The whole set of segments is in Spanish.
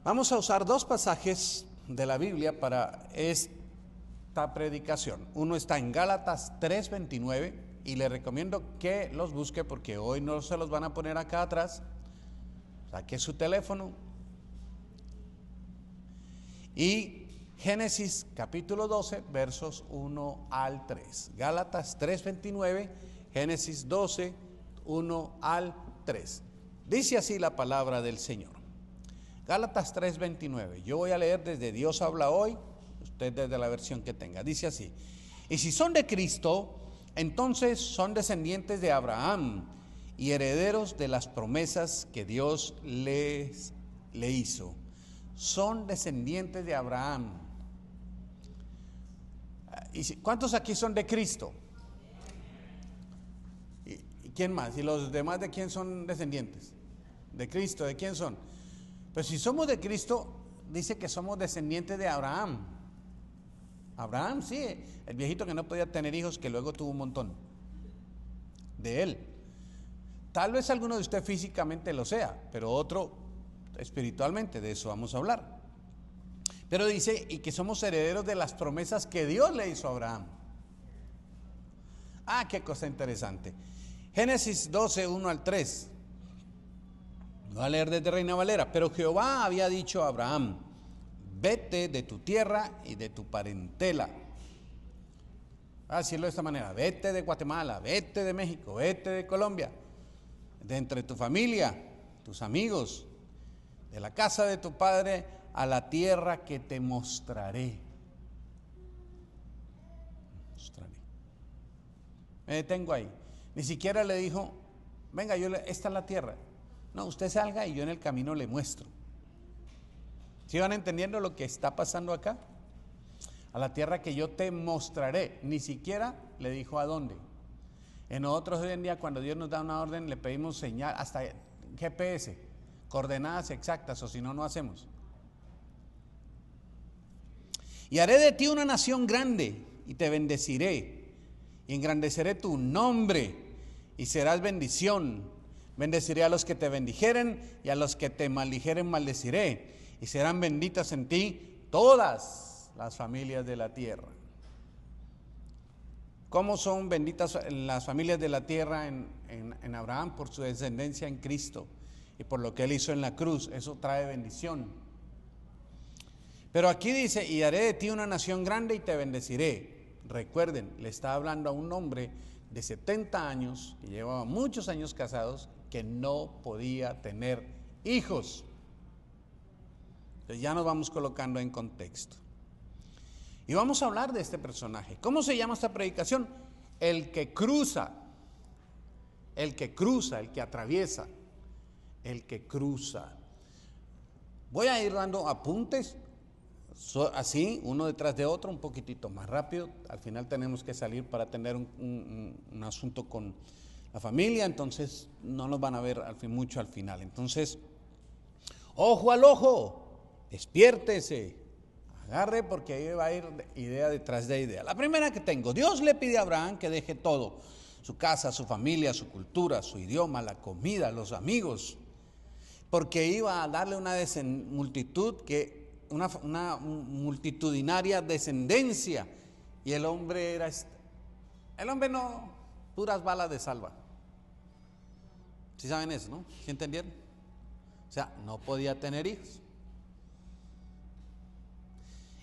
Vamos a usar dos pasajes de la Biblia para esta predicación. Uno está en Gálatas 3:29 y le recomiendo que los busque porque hoy no se los van a poner acá atrás. Saque su teléfono. Y Génesis capítulo 12 versos 1 al 3. Gálatas 3:29, Génesis 12, 1 al 3. Dice así la palabra del Señor. Gálatas 3:29. Yo voy a leer desde Dios habla hoy, usted desde la versión que tenga. Dice así: y si son de Cristo, entonces son descendientes de Abraham y herederos de las promesas que Dios le hizo. Son descendientes de Abraham. ¿Y cuántos aquí son de Cristo? ¿Y quién más? ¿Y los demás de quién son descendientes? De Cristo, ¿de quién son? Pues si somos de Cristo, dice que somos descendientes de Abraham. Abraham, sí, el viejito que no podía tener hijos, que luego tuvo un montón. De él. Tal vez alguno de usted físicamente lo sea, pero otro espiritualmente, de eso vamos a hablar. Pero dice, y que somos herederos de las promesas que Dios le hizo a Abraham. Ah, qué cosa interesante. Génesis 12, 1 al 3. Voy a leer desde Reina Valera. Pero Jehová había dicho a Abraham: vete de tu tierra y de tu parentela. Voy a decirlo de esta manera: vete de Guatemala, vete de México, vete de Colombia, de entre tu familia, tus amigos, de la casa de tu padre, a la tierra que te mostraré. Me detengo ahí. Ni siquiera le dijo: venga, esta es la tierra. No, usted salga y yo en el camino le muestro. ¿Sí van entendiendo lo que está pasando acá? A la tierra que yo te mostraré. Ni siquiera le dijo a dónde. En nosotros hoy en día, cuando Dios nos da una orden, le pedimos señal, hasta GPS, coordenadas exactas, o si no, no hacemos. Y haré de ti una nación grande y te bendeciré y engrandeceré tu nombre y serás bendición. Bendeciré a los que te bendijeren y a los que te maldijeren maldeciré, y serán benditas en ti todas las familias de la tierra. ¿Cómo son benditas las familias de la tierra en Abraham? Por su descendencia en Cristo y por lo que él hizo en la cruz. Eso trae bendición. Pero aquí dice: y haré de ti una nación grande y te bendeciré. Recuerden, le está hablando a un hombre de 70 años que llevaba muchos años casados, que no podía tener hijos. Entonces ya nos vamos colocando en contexto. Y vamos a hablar de este personaje. ¿Cómo se llama esta predicación? El que cruza, el que cruza, el que atraviesa, el que cruza. Voy a ir dando apuntes, así, uno detrás de otro, un poquitito más rápido. Al final tenemos que salir para tener un asunto con la familia, entonces no nos van a ver mucho al final. Entonces, ojo al ojo, despiértese, agarre, porque ahí va a ir idea detrás de idea. La primera que tengo: Dios le pide a Abraham que deje todo: su casa, su familia, su cultura, su idioma, la comida, los amigos, porque iba a darle una multitudinaria descendencia, y el hombre no, puras balas de salva. ¿Sí saben eso, no? ¿Sí entendieron? O sea, no podía tener hijos.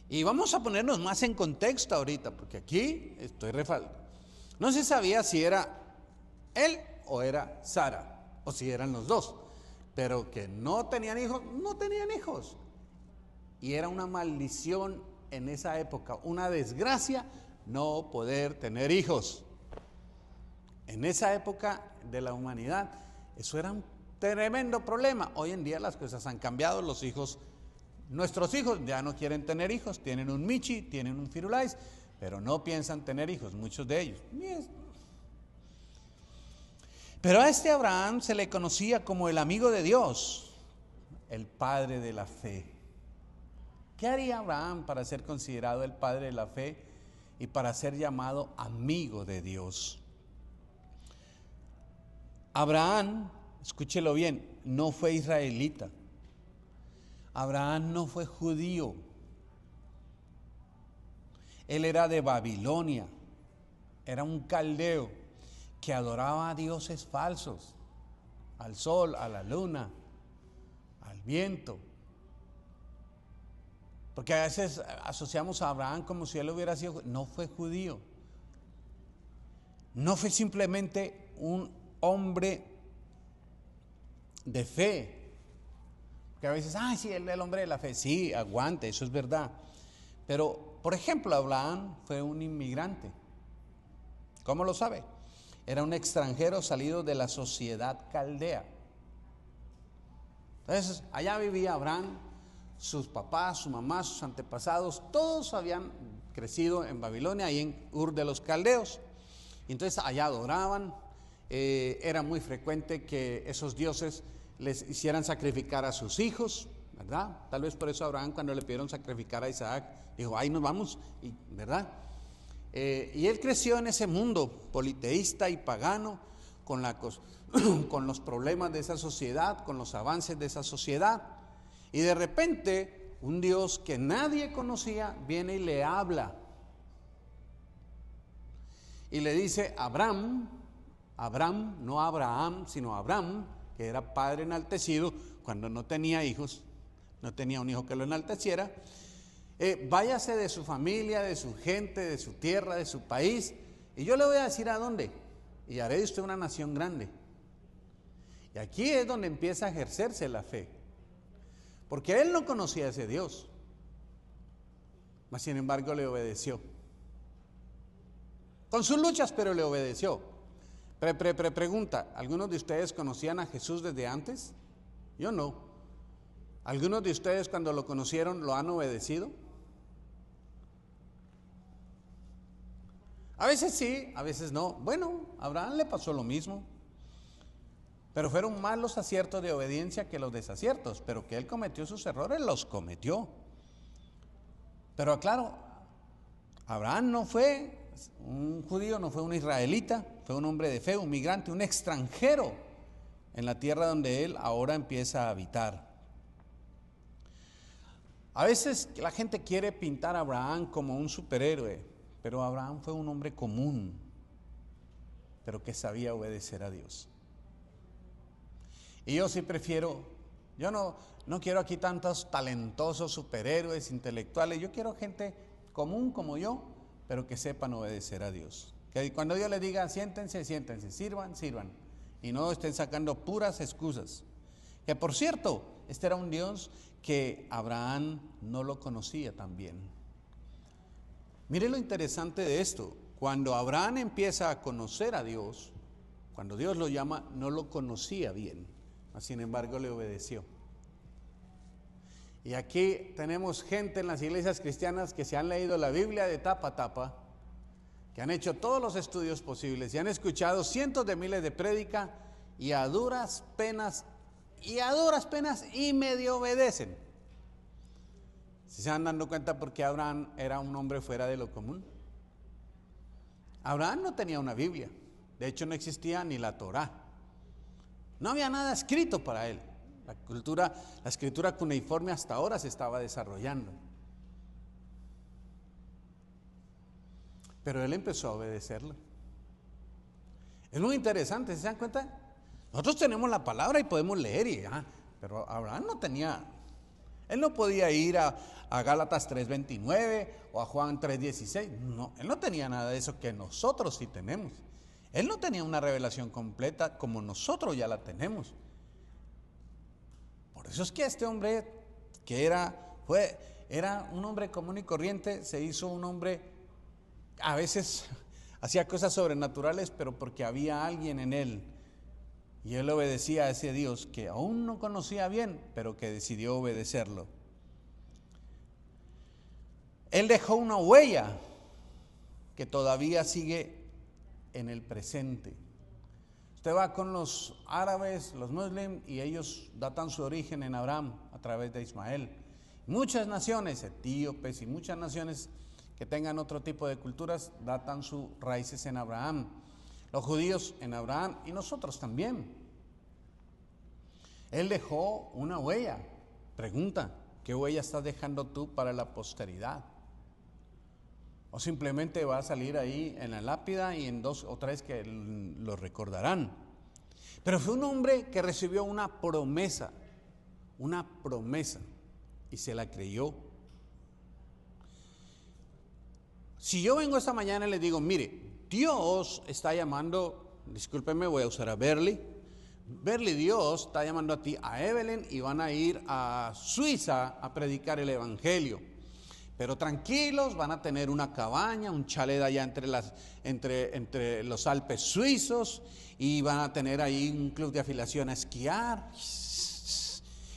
Y vamos a ponernos más en contexto ahorita, porque aquí estoy no se sabía si era él o era Sara, o si eran los dos, pero que no tenían hijos, no tenían hijos. Y era una maldición en esa época, una desgracia no poder tener hijos. En esa época de la humanidad, eso era un tremendo problema. Hoy en día las cosas han cambiado. Nuestros hijos ya no quieren tener hijos. Tienen un Michi, tienen un Firulais, pero no piensan tener hijos, muchos de ellos. Pero a este Abraham se le conocía como el amigo de Dios, el padre de la fe. ¿Qué haría Abraham para ser considerado el padre de la fe y para ser llamado amigo de Dios? Abraham, escúchelo bien, no fue israelita. Abraham no fue judío. Él era de Babilonia. Era un caldeo que adoraba a dioses falsos, al sol, a la luna, al viento. Porque a veces asociamos a Abraham como si él hubiera sido, no fue judío. No fue simplemente un hombre de fe. Porque a veces, sí, el hombre de la fe, sí, aguante, eso es verdad. Pero, por ejemplo, Abraham fue un inmigrante. ¿Cómo lo sabe? Era un extranjero salido de la sociedad caldea. Entonces, allá vivía Abraham, sus papás, su mamá, sus antepasados, todos habían crecido en Babilonia y en Ur de los Caldeos. Y entonces allá adoraban, era muy frecuente que esos dioses les hicieran sacrificar a sus hijos, ¿verdad? Tal vez por eso Abraham, cuando le pidieron sacrificar a Isaac, dijo, ahí nos vamos, ¿verdad? Y él creció en ese mundo politeísta y pagano, con los problemas de esa sociedad, con los avances de esa sociedad. Y de repente, un Dios que nadie conocía viene y le habla. Y le dice, Abraham, no Abraham, sino Abraham, que era padre enaltecido, cuando no tenía hijos, no tenía un hijo que lo enalteciera, váyase de su familia, de su gente, de su tierra, de su país, y yo le voy a decir a dónde, y haré de usted una nación grande. Y aquí es donde empieza a ejercerse la fe, porque él no conocía a ese Dios, mas sin embargo le obedeció. Con sus luchas, pero le obedeció. Pregunta, ¿algunos de ustedes conocían a Jesús desde antes? Yo no. ¿Algunos de ustedes cuando lo conocieron lo han obedecido? A veces sí, a veces no. Bueno, a Abraham le pasó lo mismo. Pero fueron más los aciertos de obediencia que los desaciertos. Pero que él cometió sus errores, los cometió. Pero claro, Abraham no fue un judío, no fue un israelita, fue un hombre de fe, un migrante, un extranjero en la tierra donde él ahora empieza a habitar. A veces la gente quiere pintar a Abraham como un superhéroe, pero Abraham fue un hombre común, pero que sabía obedecer a Dios. Y yo sí prefiero, yo no quiero aquí tantos talentosos superhéroes intelectuales, yo quiero gente común como yo, pero que sepan obedecer a Dios. Que cuando Dios les diga, siéntense, sirvan, y no estén sacando puras excusas. Que por cierto, este era un Dios que Abraham no lo conocía tan bien. Mire lo interesante de esto, cuando Abraham empieza a conocer a Dios, cuando Dios lo llama, no lo conocía bien, sin embargo le obedeció. Y aquí tenemos gente en las iglesias cristianas que se han leído la Biblia de tapa a tapa, que han hecho todos los estudios posibles y han escuchado cientos de miles de prédicas y a duras penas y medio obedecen. ¿Se están dando cuenta por qué Abraham era un hombre fuera de lo común? Abraham no tenía una Biblia, de hecho no existía ni la Torá, no había nada escrito para él. La escritura cuneiforme hasta ahora se estaba desarrollando. Pero él empezó a obedecerlo. Es muy interesante, ¿se dan cuenta? Nosotros tenemos la palabra y podemos leer, pero Abraham no tenía, él no podía ir a Gálatas 3:29 o a Juan 3:16. No, él no tenía nada de eso que nosotros sí tenemos. Él no tenía una revelación completa como nosotros ya la tenemos. Por eso es que este hombre que era un hombre común y corriente, se hizo un hombre, a veces hacía cosas sobrenaturales, pero porque había alguien en él. Y él obedecía a ese Dios que aún no conocía bien, pero que decidió obedecerlo. Él dejó una huella que todavía sigue en el presente. Usted va con los árabes, los muslims, y ellos datan su origen en Abraham a través de Ismael. Muchas naciones, etíopes y muchas naciones que tengan otro tipo de culturas, datan sus raíces en Abraham. Los judíos en Abraham y nosotros también. Él dejó una huella. Pregunta, ¿Qué huella estás dejando tú para la posteridad? O simplemente va a salir ahí en la lápida y en 2 o 3 que lo recordarán. Pero fue un hombre que recibió una promesa, y se la creyó. Si yo vengo esta mañana y le digo, mire, Dios está llamando, discúlpeme, voy a usar a Berly, Dios está llamando a ti, a Evelyn, y van a ir a Suiza a predicar el evangelio. Pero tranquilos, van a tener una cabaña, un chalet allá entre los Alpes suizos, y van a tener ahí un club de afiliación a esquiar,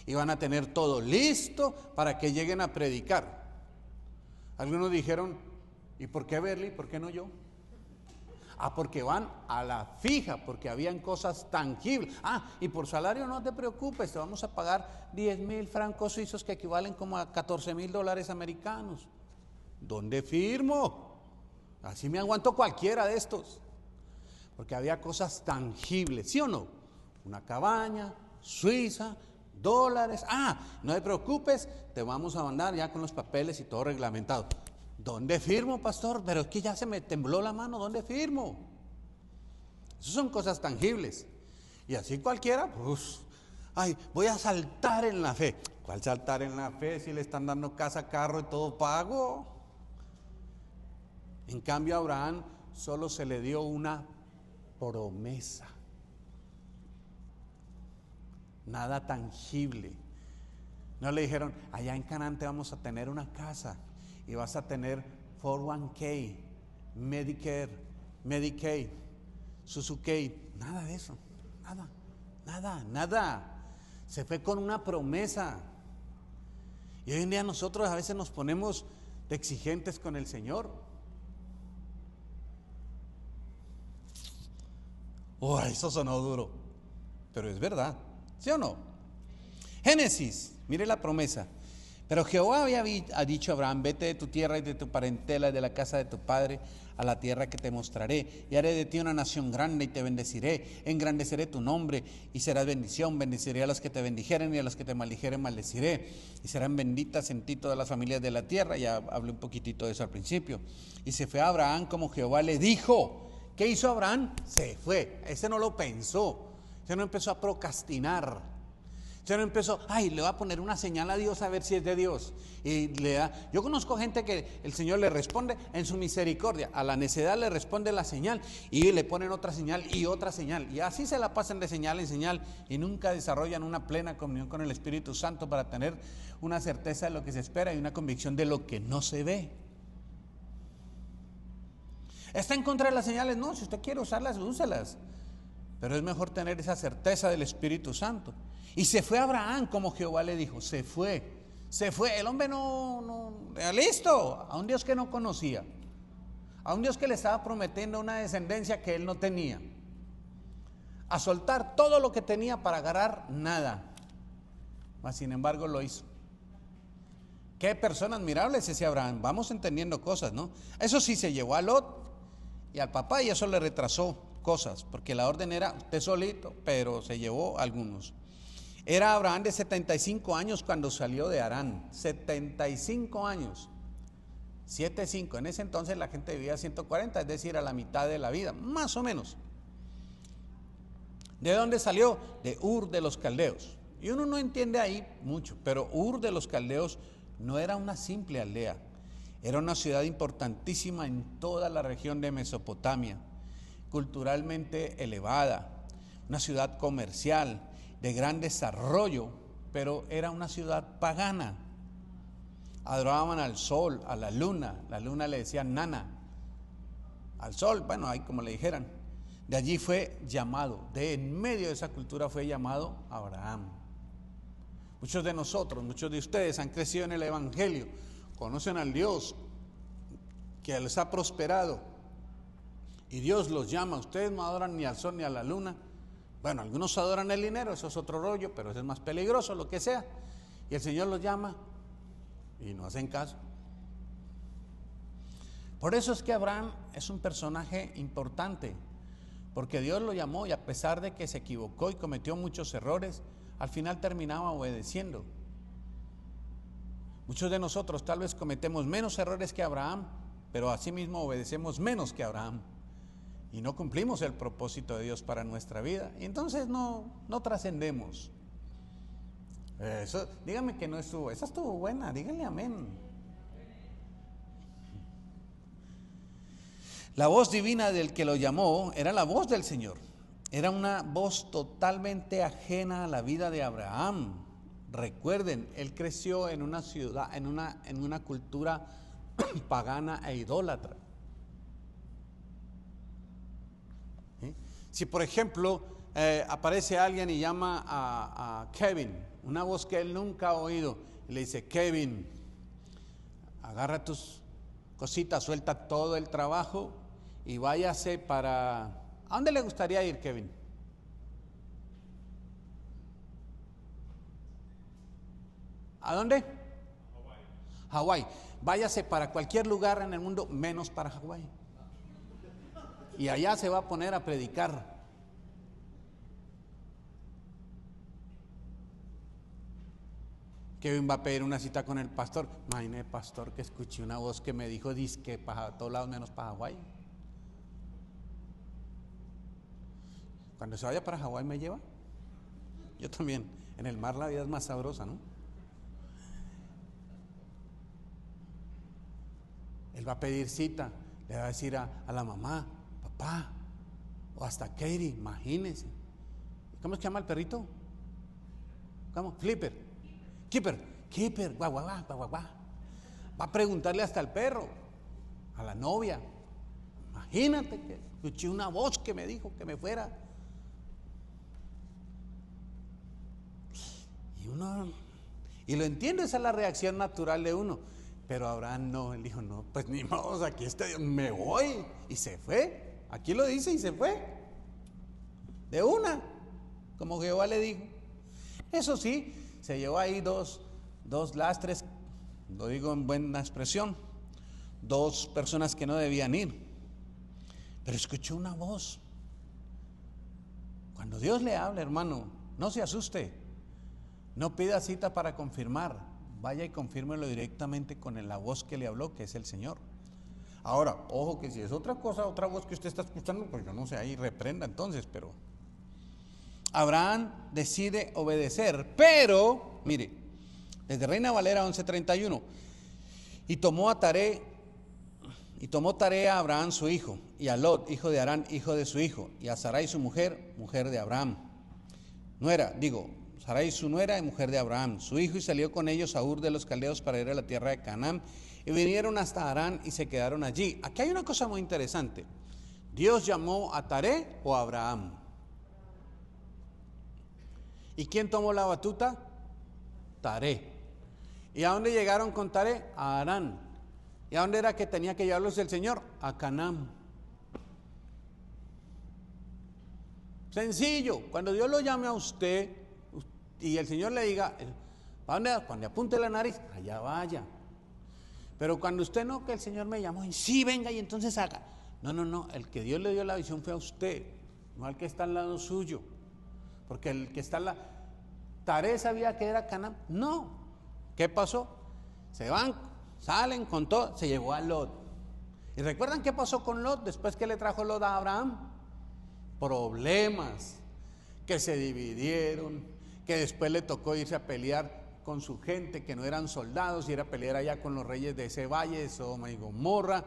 y van a tener todo listo para que lleguen a predicar. Algunos dijeron, ¿y por qué Berly? ¿Por qué no yo? Porque van a la fija, porque habían cosas tangibles. Y por salario no te preocupes, te vamos a pagar 10,000 francos suizos, que equivalen como a 14,000 dólares americanos. ¿Dónde firmo? Así me aguanto cualquiera de estos, porque había cosas tangibles, ¿sí o no? Una cabaña, Suiza, dólares. No te preocupes, te vamos a mandar ya con los papeles y todo reglamentado. ¿Dónde firmo, pastor? Pero es que ya se me tembló la mano, ¿dónde firmo? Esas son cosas tangibles. Y así cualquiera, pues, voy a saltar en la fe. ¿Cuál saltar en la fe si le están dando casa, carro y todo pago? En cambio, a Abraham solo se le dio una promesa. Nada tangible. No le dijeron, allá en Canaán te vamos a tener una casa y vas a tener 401k, Medicare, Medicaid, Suzuki. Nada de eso, nada. Se fue con una promesa. Y hoy en día nosotros a veces nos ponemos de exigentes con el Señor. Eso sonó duro, pero es verdad, ¿sí o no? Génesis, mire la promesa. Pero Jehová había dicho a Abraham, vete de tu tierra y de tu parentela y de la casa de tu padre a la tierra que te mostraré, y haré de ti una nación grande y te bendeciré, engrandeceré tu nombre y serás bendición, bendeciré a los que te bendijeren y a los que te maldijeren maldeciré, y serán benditas en ti todas las familias de la tierra. Ya hablé un poquitito de eso al principio. Y se fue a Abraham como Jehová le dijo. ¿Qué hizo Abraham? Se fue. Ese no lo pensó, ese no empezó a procrastinar. Usted no empezó, le va a poner una señal a Dios a ver si es de Dios. Y le da. Yo conozco gente que el Señor le responde en su misericordia. A la necedad le responde la señal y le ponen otra señal y otra señal. Y así se la pasan de señal en señal y nunca desarrollan una plena comunión con el Espíritu Santo para tener una certeza de lo que se espera y una convicción de lo que no se ve. ¿Está en contra de las señales? No, si usted quiere usarlas, úselas. Pero es mejor tener esa certeza del Espíritu Santo. Y se fue Abraham como Jehová le dijo. Se fue. El hombre no listo, a un Dios que no conocía, a un Dios que le estaba prometiendo una descendencia que él no tenía, a soltar todo lo que tenía para agarrar nada. Mas sin embargo lo hizo. Qué persona admirable es ese Abraham. Vamos entendiendo cosas, ¿no? Eso sí, se llevó a Lot y al papá, y eso le retrasó cosas, porque la orden era usted solito, pero se llevó a algunos. Era Abraham de 75 años cuando salió de Harán. 75 años. 75. En ese entonces la gente vivía 140, es decir, a la mitad de la vida, más o menos. ¿De dónde salió? De Ur de los Caldeos. Y uno no entiende ahí mucho, pero Ur de los Caldeos no era una simple aldea. Era una ciudad importantísima en toda la región de Mesopotamia, culturalmente elevada, una ciudad comercial, de gran desarrollo, pero era una ciudad pagana. Adoraban al sol, a la luna le decían nana, al sol, bueno, ahí como le dijeran. De allí fue llamado, de en medio de esa cultura fue llamado Abraham. Muchos de nosotros, muchos de ustedes han crecido en el Evangelio, conocen al Dios que les ha prosperado, y Dios los llama. Ustedes no adoran ni al sol ni a la luna. Bueno, algunos adoran el dinero, eso es otro rollo, pero eso es más peligroso, lo que sea. Y el Señor los llama y no hacen caso. Por eso es que Abraham es un personaje importante, porque Dios lo llamó, y a pesar de que se equivocó y cometió muchos errores, al final terminaba obedeciendo. Muchos de nosotros tal vez cometemos menos errores que Abraham, pero asimismo obedecemos menos que Abraham y no cumplimos el propósito de Dios para nuestra vida, y entonces no trascendemos. Eso, dígame que no estuvo, esa estuvo buena, díganle amén. La voz divina del que lo llamó era la voz del Señor. Era una voz totalmente ajena a la vida de Abraham. Recuerden, él creció en una ciudad, en una cultura pagana e idólatra. ¿Sí? Si por ejemplo aparece alguien y llama a Kevin, una voz que él nunca ha oído, y le dice: Kevin, agarra tus cositas, suelta todo el trabajo y váyase para... ¿A dónde le gustaría ir, Kevin? ¿A dónde? Hawái. Váyase para cualquier lugar en el mundo menos para Hawái. Y allá se va a poner a predicar. Kevin va a pedir una cita con el pastor. Imagínate, pastor, que escuché una voz que me dijo: disque para todos lados menos para Hawái. Cuando se vaya para Hawái, ¿me lleva? Yo también. En el mar la vida es más sabrosa, ¿no? Él va a pedir cita. Le va a decir a la mamá: papá, o hasta Katie, imagínense. ¿Cómo se llama el perrito? ¿Cómo? Flipper. Keeper, guau. Va a preguntarle hasta al perro, a la novia. Imagínate que escuché una voz que me dijo que me fuera. Y lo entiendo, esa es la reacción natural de uno. Pero Abraham no, él dijo: no, pues ni modo, aquí estoy, me voy. Y se fue, aquí lo dice, y se fue. De una, como Jehová le dijo. Eso sí, se llevó ahí dos lastres, lo digo en buena expresión, dos personas que no debían ir. Pero escuchó una voz. Cuando Dios le habla, hermano, no se asuste. No pida cita para confirmar. Vaya y confírmelo directamente con la voz que le habló, que es el Señor. Ahora, ojo, que si es otra cosa, otra voz que usted está escuchando, pues yo no sé, ahí reprenda entonces. Pero Abraham decide obedecer, pero mire, desde Reina Valera 11:31, y tomó Tarea a Abraham su hijo, y a Lot, hijo de Harán, hijo de su hijo, y a Sarai su mujer, mujer de Abraham, Sarai su nuera y mujer de Abraham, su hijo, y salió con ellos a Ur de los Caldeos para ir a la tierra de Canaán, y vinieron hasta Harán y se quedaron allí. Aquí hay una cosa muy interesante. ¿Dios llamó a Taré o a Abraham? ¿Y quién tomó la batuta? Taré. ¿Y a dónde llegaron con Taré? A Harán. ¿Y a dónde era que tenía que llevarlos el Señor? A Canaán. Sencillo. Cuando Dios lo llame a usted y el Señor le diga: ¿a dónde? Cuando apunte la nariz, allá vaya. Pero cuando usted no, que el Señor me llamó, y sí, venga y entonces haga. No, el que Dios le dio la visión fue a usted, no al que está al lado suyo. Porque el que está al lado, Taré sabía que era Canaán. No. ¿Qué pasó? Se van, salen con todo, se llevó a Lot. ¿Y recuerdan qué pasó con Lot después que le trajo Lot a Abraham? Problemas, que se dividieron, que después le tocó irse a pelear con su gente que no eran soldados, y ir a pelear allá con los reyes de ese valle, de Sodoma y Gomorra.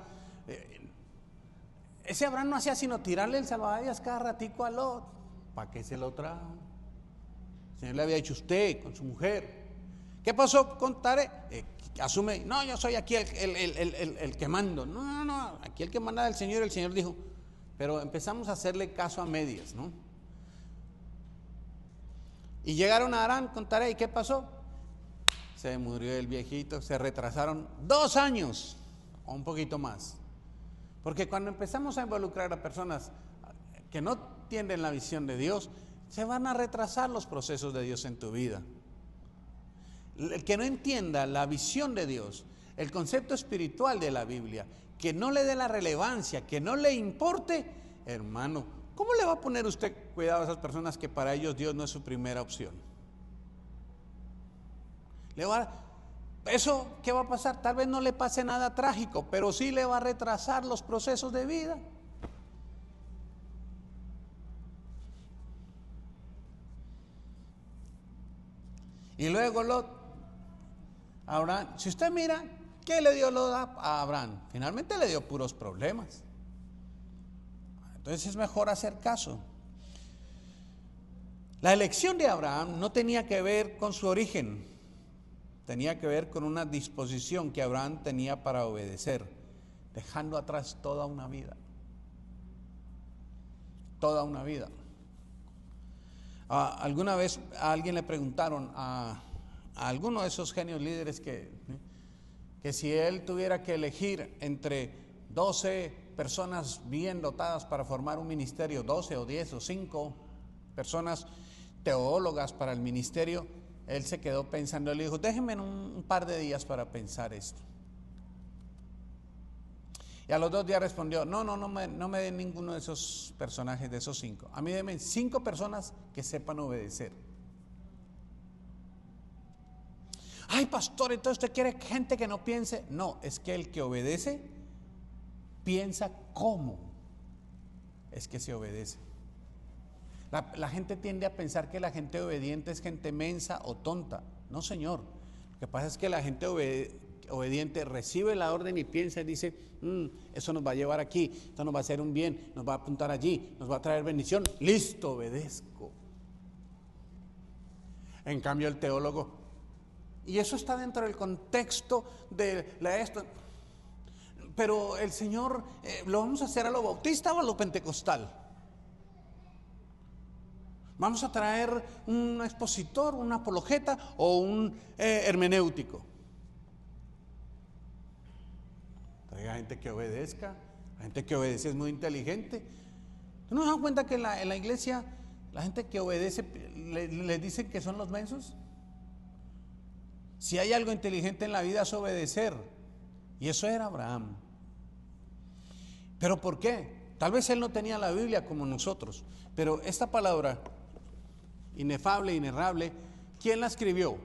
Ese Abraham no hacía sino tirarle el salvavidas cada ratico a Lot. ¿Para qué se lo trajo? El Señor le había dicho: usted con su mujer. ¿Qué pasó con Taré? Asume: no, yo soy aquí el que mando. No, aquí el que manda del Señor. El Señor dijo, pero empezamos a hacerle caso a medias, ¿no? Y llegaron a Harán con Taré, ¿y qué pasó? Se murió el viejito, se retrasaron 2 años o un poquito más. Porque cuando empezamos a involucrar a personas que no tienen la visión de Dios, se van a retrasar los procesos de Dios en tu vida. El que no entienda la visión de Dios, el concepto espiritual de la Biblia, que no le dé la relevancia, que no le importe, hermano, ¿cómo le va a poner usted cuidado a esas personas que para ellos Dios no es su primera opción? ¿Eso qué va a pasar? Tal vez no le pase nada trágico, pero sí le va a retrasar los procesos de vida. Y luego Lot, Abraham, si usted mira, ¿qué le dio Lot a Abraham? Finalmente le dio puros problemas. Entonces es mejor hacer caso. La elección de Abraham no tenía que ver con su origen, tenía que ver con una disposición que Abraham tenía para obedecer, dejando atrás toda una vida. Toda una vida. Alguna vez a alguien le preguntaron a alguno de esos genios líderes que si él tuviera que elegir entre 12 personas bien dotadas para formar un ministerio, 12 o 10 o 5 personas teólogas para el ministerio, él se quedó pensando, él dijo, déjenme un par de días para pensar esto. Y a los 2 días respondió, no me den ninguno de esos personajes, de esos 5. A mí denme 5 personas que sepan obedecer. Ay, pastor, entonces usted quiere gente que no piense. No, es que el que obedece piensa cómo es que se obedece. La gente tiende a pensar que la gente obediente es gente mensa o tonta. No, señor. Lo que pasa es que la gente obediente recibe la orden y piensa y dice, eso nos va a llevar aquí, esto nos va a hacer un bien, nos va a apuntar allí, nos va a traer bendición. Listo, obedezco. En cambio el teólogo, y eso está dentro del contexto de esto, pero el Señor, ¿lo vamos a hacer a lo bautista o a lo pentecostal? ¿Vamos a traer un expositor, un apologeta o un hermenéutico? Traiga gente que obedezca. La gente que obedece es muy inteligente. ¿No nos damos cuenta que en la iglesia la gente que obedece les dicen que son los mensos? Si hay algo inteligente en la vida es obedecer. Y eso era Abraham. ¿Pero por qué? Tal vez él no tenía la Biblia como nosotros, pero esta palabra inefable, inerrable, ¿quién la escribió?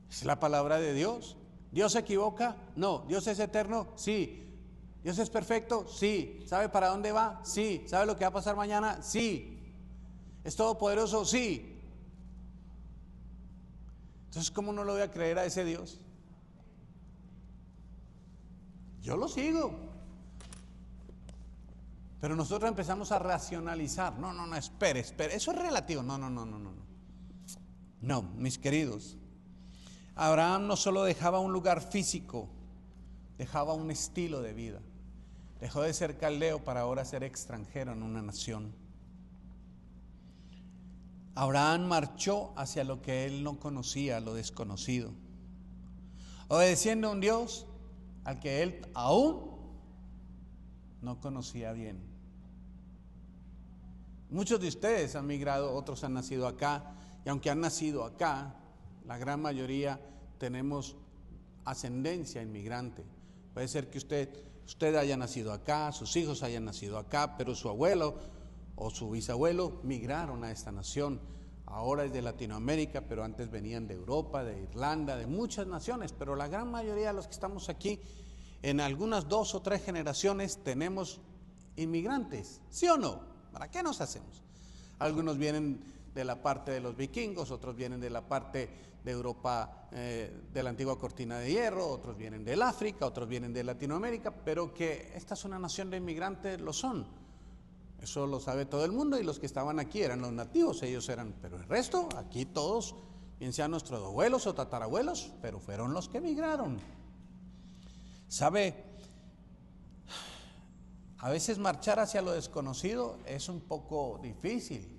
Es la palabra de Dios. ¿Dios se equivoca? No. ¿Dios es eterno? Sí. ¿Dios es perfecto? Sí. ¿Sabe para dónde va? Sí. ¿Sabe lo que va a pasar mañana? Sí. ¿Es todopoderoso? Sí. Entonces, ¿cómo no lo voy a creer a ese Dios? Yo lo sigo. Pero nosotros empezamos a racionalizar. No, espere, eso es relativo. No. No, mis queridos. Abraham no solo dejaba un lugar físico, dejaba un estilo de vida. Dejó de ser caldeo para ahora ser extranjero en una nación. Abraham marchó hacia lo que él no conocía, lo desconocido, obedeciendo a un Dios al que él aún no conocía bien. Muchos de ustedes han migrado, otros han nacido acá, y aunque han nacido acá, la gran mayoría tenemos ascendencia inmigrante. Puede ser que usted haya nacido acá, sus hijos hayan nacido acá, pero su abuelo o su bisabuelo migraron a esta nación. Ahora es de Latinoamérica, pero antes venían de Europa, de Irlanda, de muchas naciones. Pero la gran mayoría de los que estamos aquí, en algunas 2 o 3 generaciones, tenemos inmigrantes, ¿sí o no? ¿Para qué nos hacemos? Algunos vienen de la parte de los vikingos, otros vienen de la parte de Europa, de la antigua cortina de hierro, otros vienen del África, otros vienen de Latinoamérica, pero que esta es una nación de inmigrantes, lo son. Eso lo sabe todo el mundo, y los que estaban aquí eran los nativos, ellos eran, pero el resto, aquí todos, bien sean nuestros abuelos o tatarabuelos, pero fueron los que emigraron. ¿Sabe? A veces marchar hacia lo desconocido es un poco difícil.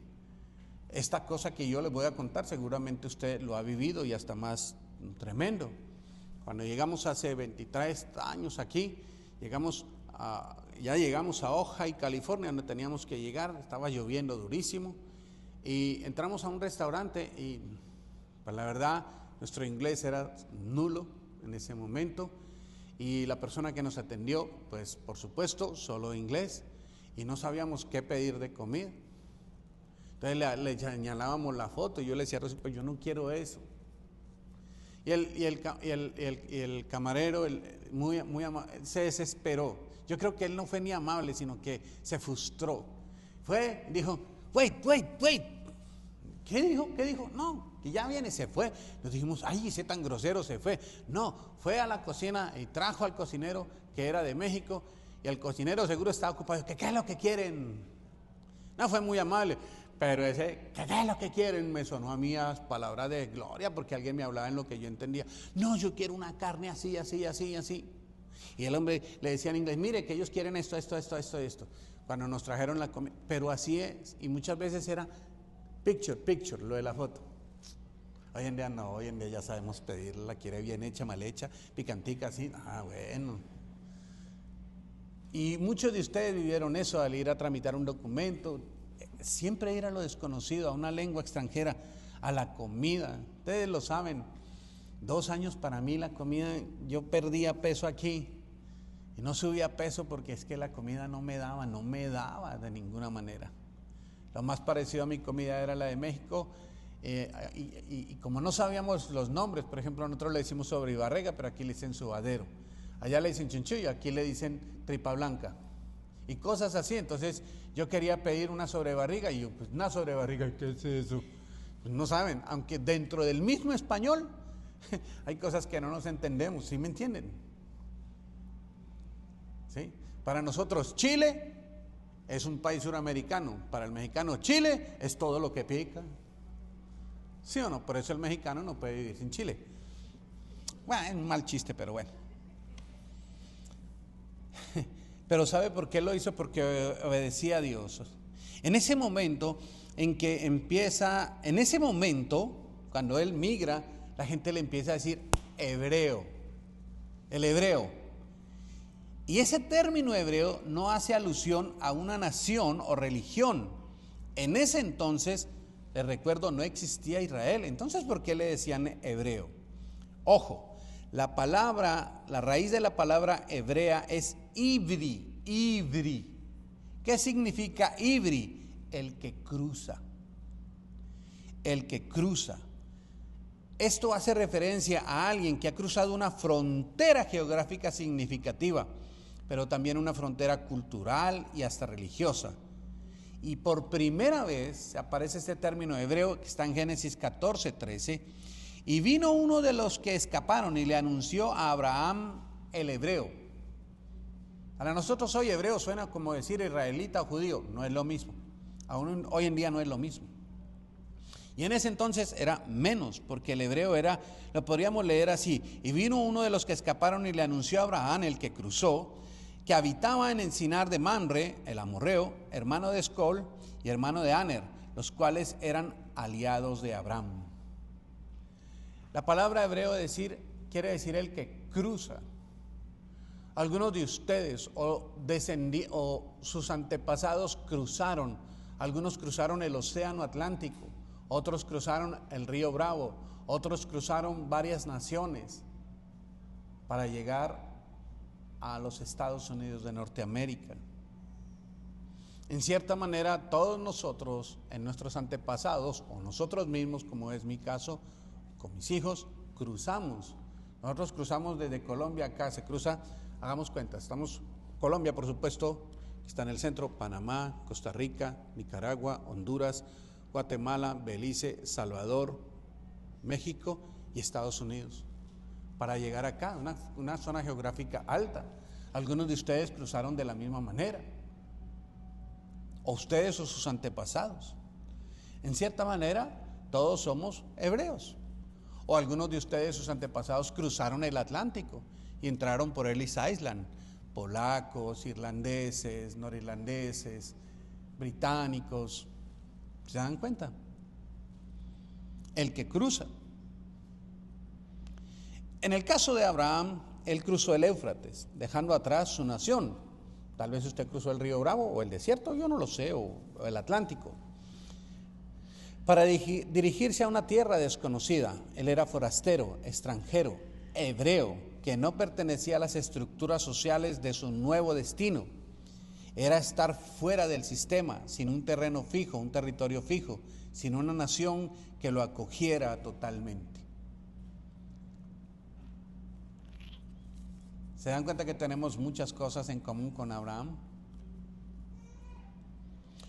Esta cosa que yo les voy a contar, seguramente usted lo ha vivido y hasta más tremendo. Cuando llegamos hace 23 años aquí, ya llegamos a Ojai, California, donde teníamos que llegar. Estaba lloviendo durísimo y entramos a un restaurante y pues la verdad nuestro inglés era nulo en ese momento, y la persona que nos atendió, pues por supuesto solo inglés, y no sabíamos qué pedir de comida. Entonces le señalábamos la foto y yo le decía, pues yo no quiero eso. Y el camarero, muy, muy se desesperó. Yo creo que él no fue ni amable, sino que se frustró. Dijo, wait. ¿Qué dijo? No, que ya viene, se fue. Nos dijimos, ay, ese tan grosero se fue. No, fue a la cocina y trajo al cocinero que era de México, y el cocinero seguro estaba ocupado. ¿Qué es lo que quieren? No fue muy amable, pero ese, ¿qué es lo que quieren? Me sonó a mí a palabras de gloria, porque alguien me hablaba en lo que yo entendía. No, yo quiero una carne así. Y el hombre le decía en inglés, mire que ellos quieren esto. Cuando nos trajeron la comida, pero así es, y muchas veces era picture, lo de la foto. Hoy en día no, hoy en día ya sabemos pedirla, la quiere bien hecha, mal hecha, picantica, así, bueno. Y muchos de ustedes vivieron eso al ir a tramitar un documento, siempre ir a lo desconocido, a una lengua extranjera, a la comida. Ustedes lo saben, 2 años para mí la comida, yo perdía peso aquí y no subía peso porque es que la comida no me daba de ninguna manera. Lo más parecido a mi comida era la de México, y como no sabíamos los nombres, por ejemplo, nosotros le decimos sobrebarriga, pero aquí le dicen subadero. Allá le dicen chunchullo, aquí le dicen tripa blanca. Y cosas así. Entonces yo quería pedir una sobrebarriga y yo, pues una sobrebarriga, ¿qué es eso? Pues no saben, aunque dentro del mismo español hay cosas que no nos entendemos, ¿sí me entienden? ¿Sí? Para nosotros Chile es un país suramericano, para el mexicano Chile es todo lo que pica. ¿Sí o no? Por eso el mexicano no puede vivir sin Chile. Bueno, es un mal chiste, pero bueno. Pero ¿sabe por qué lo hizo? Porque obedecía a Dios. En ese momento cuando él migra, la gente le empieza a decir hebreo, el hebreo. Y ese término hebreo no hace alusión a una nación o religión. En ese entonces, les recuerdo, no existía Israel. Entonces, ¿por qué le decían hebreo? Ojo, la raíz de la palabra hebrea es ivri. ¿Qué significa ivri? El que cruza. Esto hace referencia a alguien que ha cruzado una frontera geográfica significativa, pero también una frontera cultural y hasta religiosa. Y por primera vez aparece este término hebreo que está en Génesis 14:13. Y vino uno de los que escaparon y le anunció a Abraham el hebreo. Para nosotros hoy hebreo suena como decir israelita o judío, no es lo mismo. Aún hoy en día no es lo mismo. Y en ese entonces era menos, porque el hebreo lo podríamos leer así: y vino uno de los que escaparon y le anunció a Abraham, el que cruzó, que habitaba en Encinar de Mamre, el amorreo, hermano de Escol y hermano de Aner, los cuales eran aliados de Abraham. La palabra hebreo quiere decir el que cruza. Algunos de ustedes o sus antepasados cruzaron. Algunos cruzaron el océano Atlántico, otros cruzaron el río Bravo, otros cruzaron varias naciones para llegar a los Estados Unidos de Norteamérica. En cierta manera, todos nosotros, en nuestros antepasados, o nosotros mismos, como es mi caso, con mis hijos, cruzamos. Nosotros cruzamos desde Colombia acá, se cruza, hagamos cuenta, Colombia, por supuesto, está en el centro, Panamá, Costa Rica, Nicaragua, Honduras, Guatemala, Belice, Salvador, México y Estados Unidos, para llegar acá, una zona geográfica alta. Algunos de ustedes cruzaron de la misma manera, o ustedes o sus antepasados. En cierta manera, todos somos hebreos. O algunos de ustedes, sus antepasados, cruzaron el Atlántico y entraron por Ellis Island. Polacos, irlandeses, norirlandeses, británicos. ¿Se dan cuenta? El que cruza. En el caso de Abraham, él cruzó el Éufrates, dejando atrás su nación. Tal vez usted cruzó el río Bravo o el desierto, yo no lo sé, o el Atlántico, para dirigirse a una tierra desconocida. Él era forastero, extranjero, hebreo, que no pertenecía a las estructuras sociales de su nuevo destino. Era estar fuera del sistema, sin un terreno fijo, un territorio fijo, sin una nación que lo acogiera totalmente. ¿Se dan cuenta que tenemos muchas cosas en común con Abraham?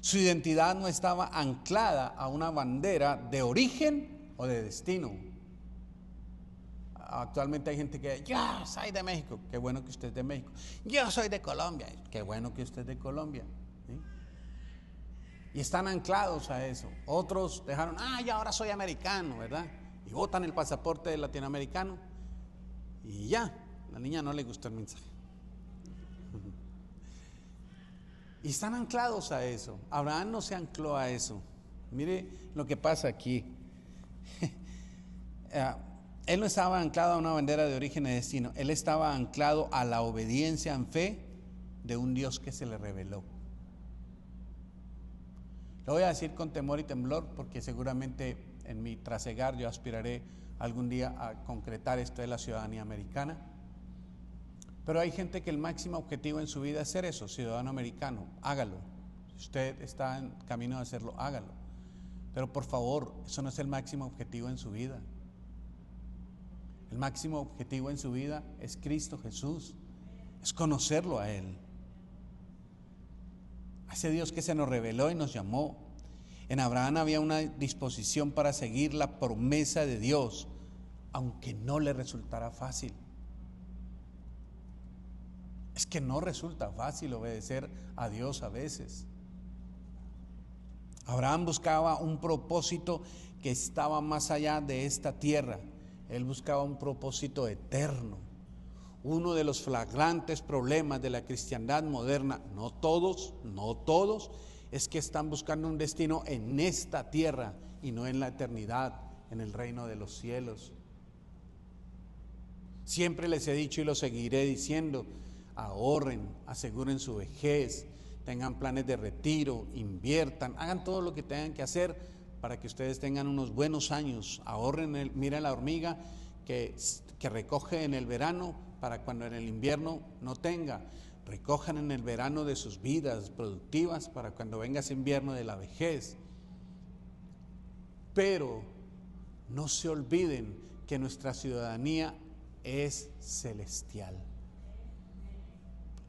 Su identidad no estaba anclada a una bandera de origen o de destino. Actualmente hay gente que, yo soy de México, qué bueno que usted es de México. Yo soy de Colombia, qué bueno que usted es de Colombia. ¿Sí? Y están anclados a eso. Otros dejaron, yo ahora soy americano, ¿verdad? Y botan el pasaporte de latinoamericano y ya, la niña no le gustó el mensaje. Y están anclados a eso. Abraham no se ancló a eso. Mire lo que pasa aquí. Él no estaba anclado a una bandera de origen y destino. Él estaba anclado a la obediencia en fe de un Dios que se le reveló. Lo voy a decir con temor y temblor, porque seguramente en mi trasegar yo aspiraré algún día a concretar esto de la ciudadanía americana. Pero hay gente que el máximo objetivo en su vida es ser eso, ciudadano americano. Hágalo. Si usted está en camino de hacerlo, hágalo. Pero por favor, eso no es el máximo objetivo en su vida. El máximo objetivo en su vida es Cristo Jesús. Es conocerlo a Él. A ese Dios que se nos reveló y nos llamó. En Abraham había una disposición para seguir la promesa de Dios, aunque no le resultara fácil. Es que no resulta fácil obedecer a Dios a veces. Abraham buscaba un propósito que estaba más allá de esta tierra. Él buscaba un propósito eterno. Uno de los flagrantes problemas de la cristiandad moderna, no todos, es que están buscando un destino en esta tierra y no en la eternidad, en el reino de los cielos. Siempre les he dicho y lo seguiré diciendo: ahorren, aseguren su vejez, tengan planes de retiro, inviertan, hagan todo lo que tengan que hacer para que ustedes tengan unos buenos años. Ahorren, miren la hormiga que recoge en el verano para cuando en el invierno no tenga. Recojan en el verano de sus vidas productivas para cuando venga ese invierno de la vejez. Pero no se olviden que nuestra ciudadanía es celestial.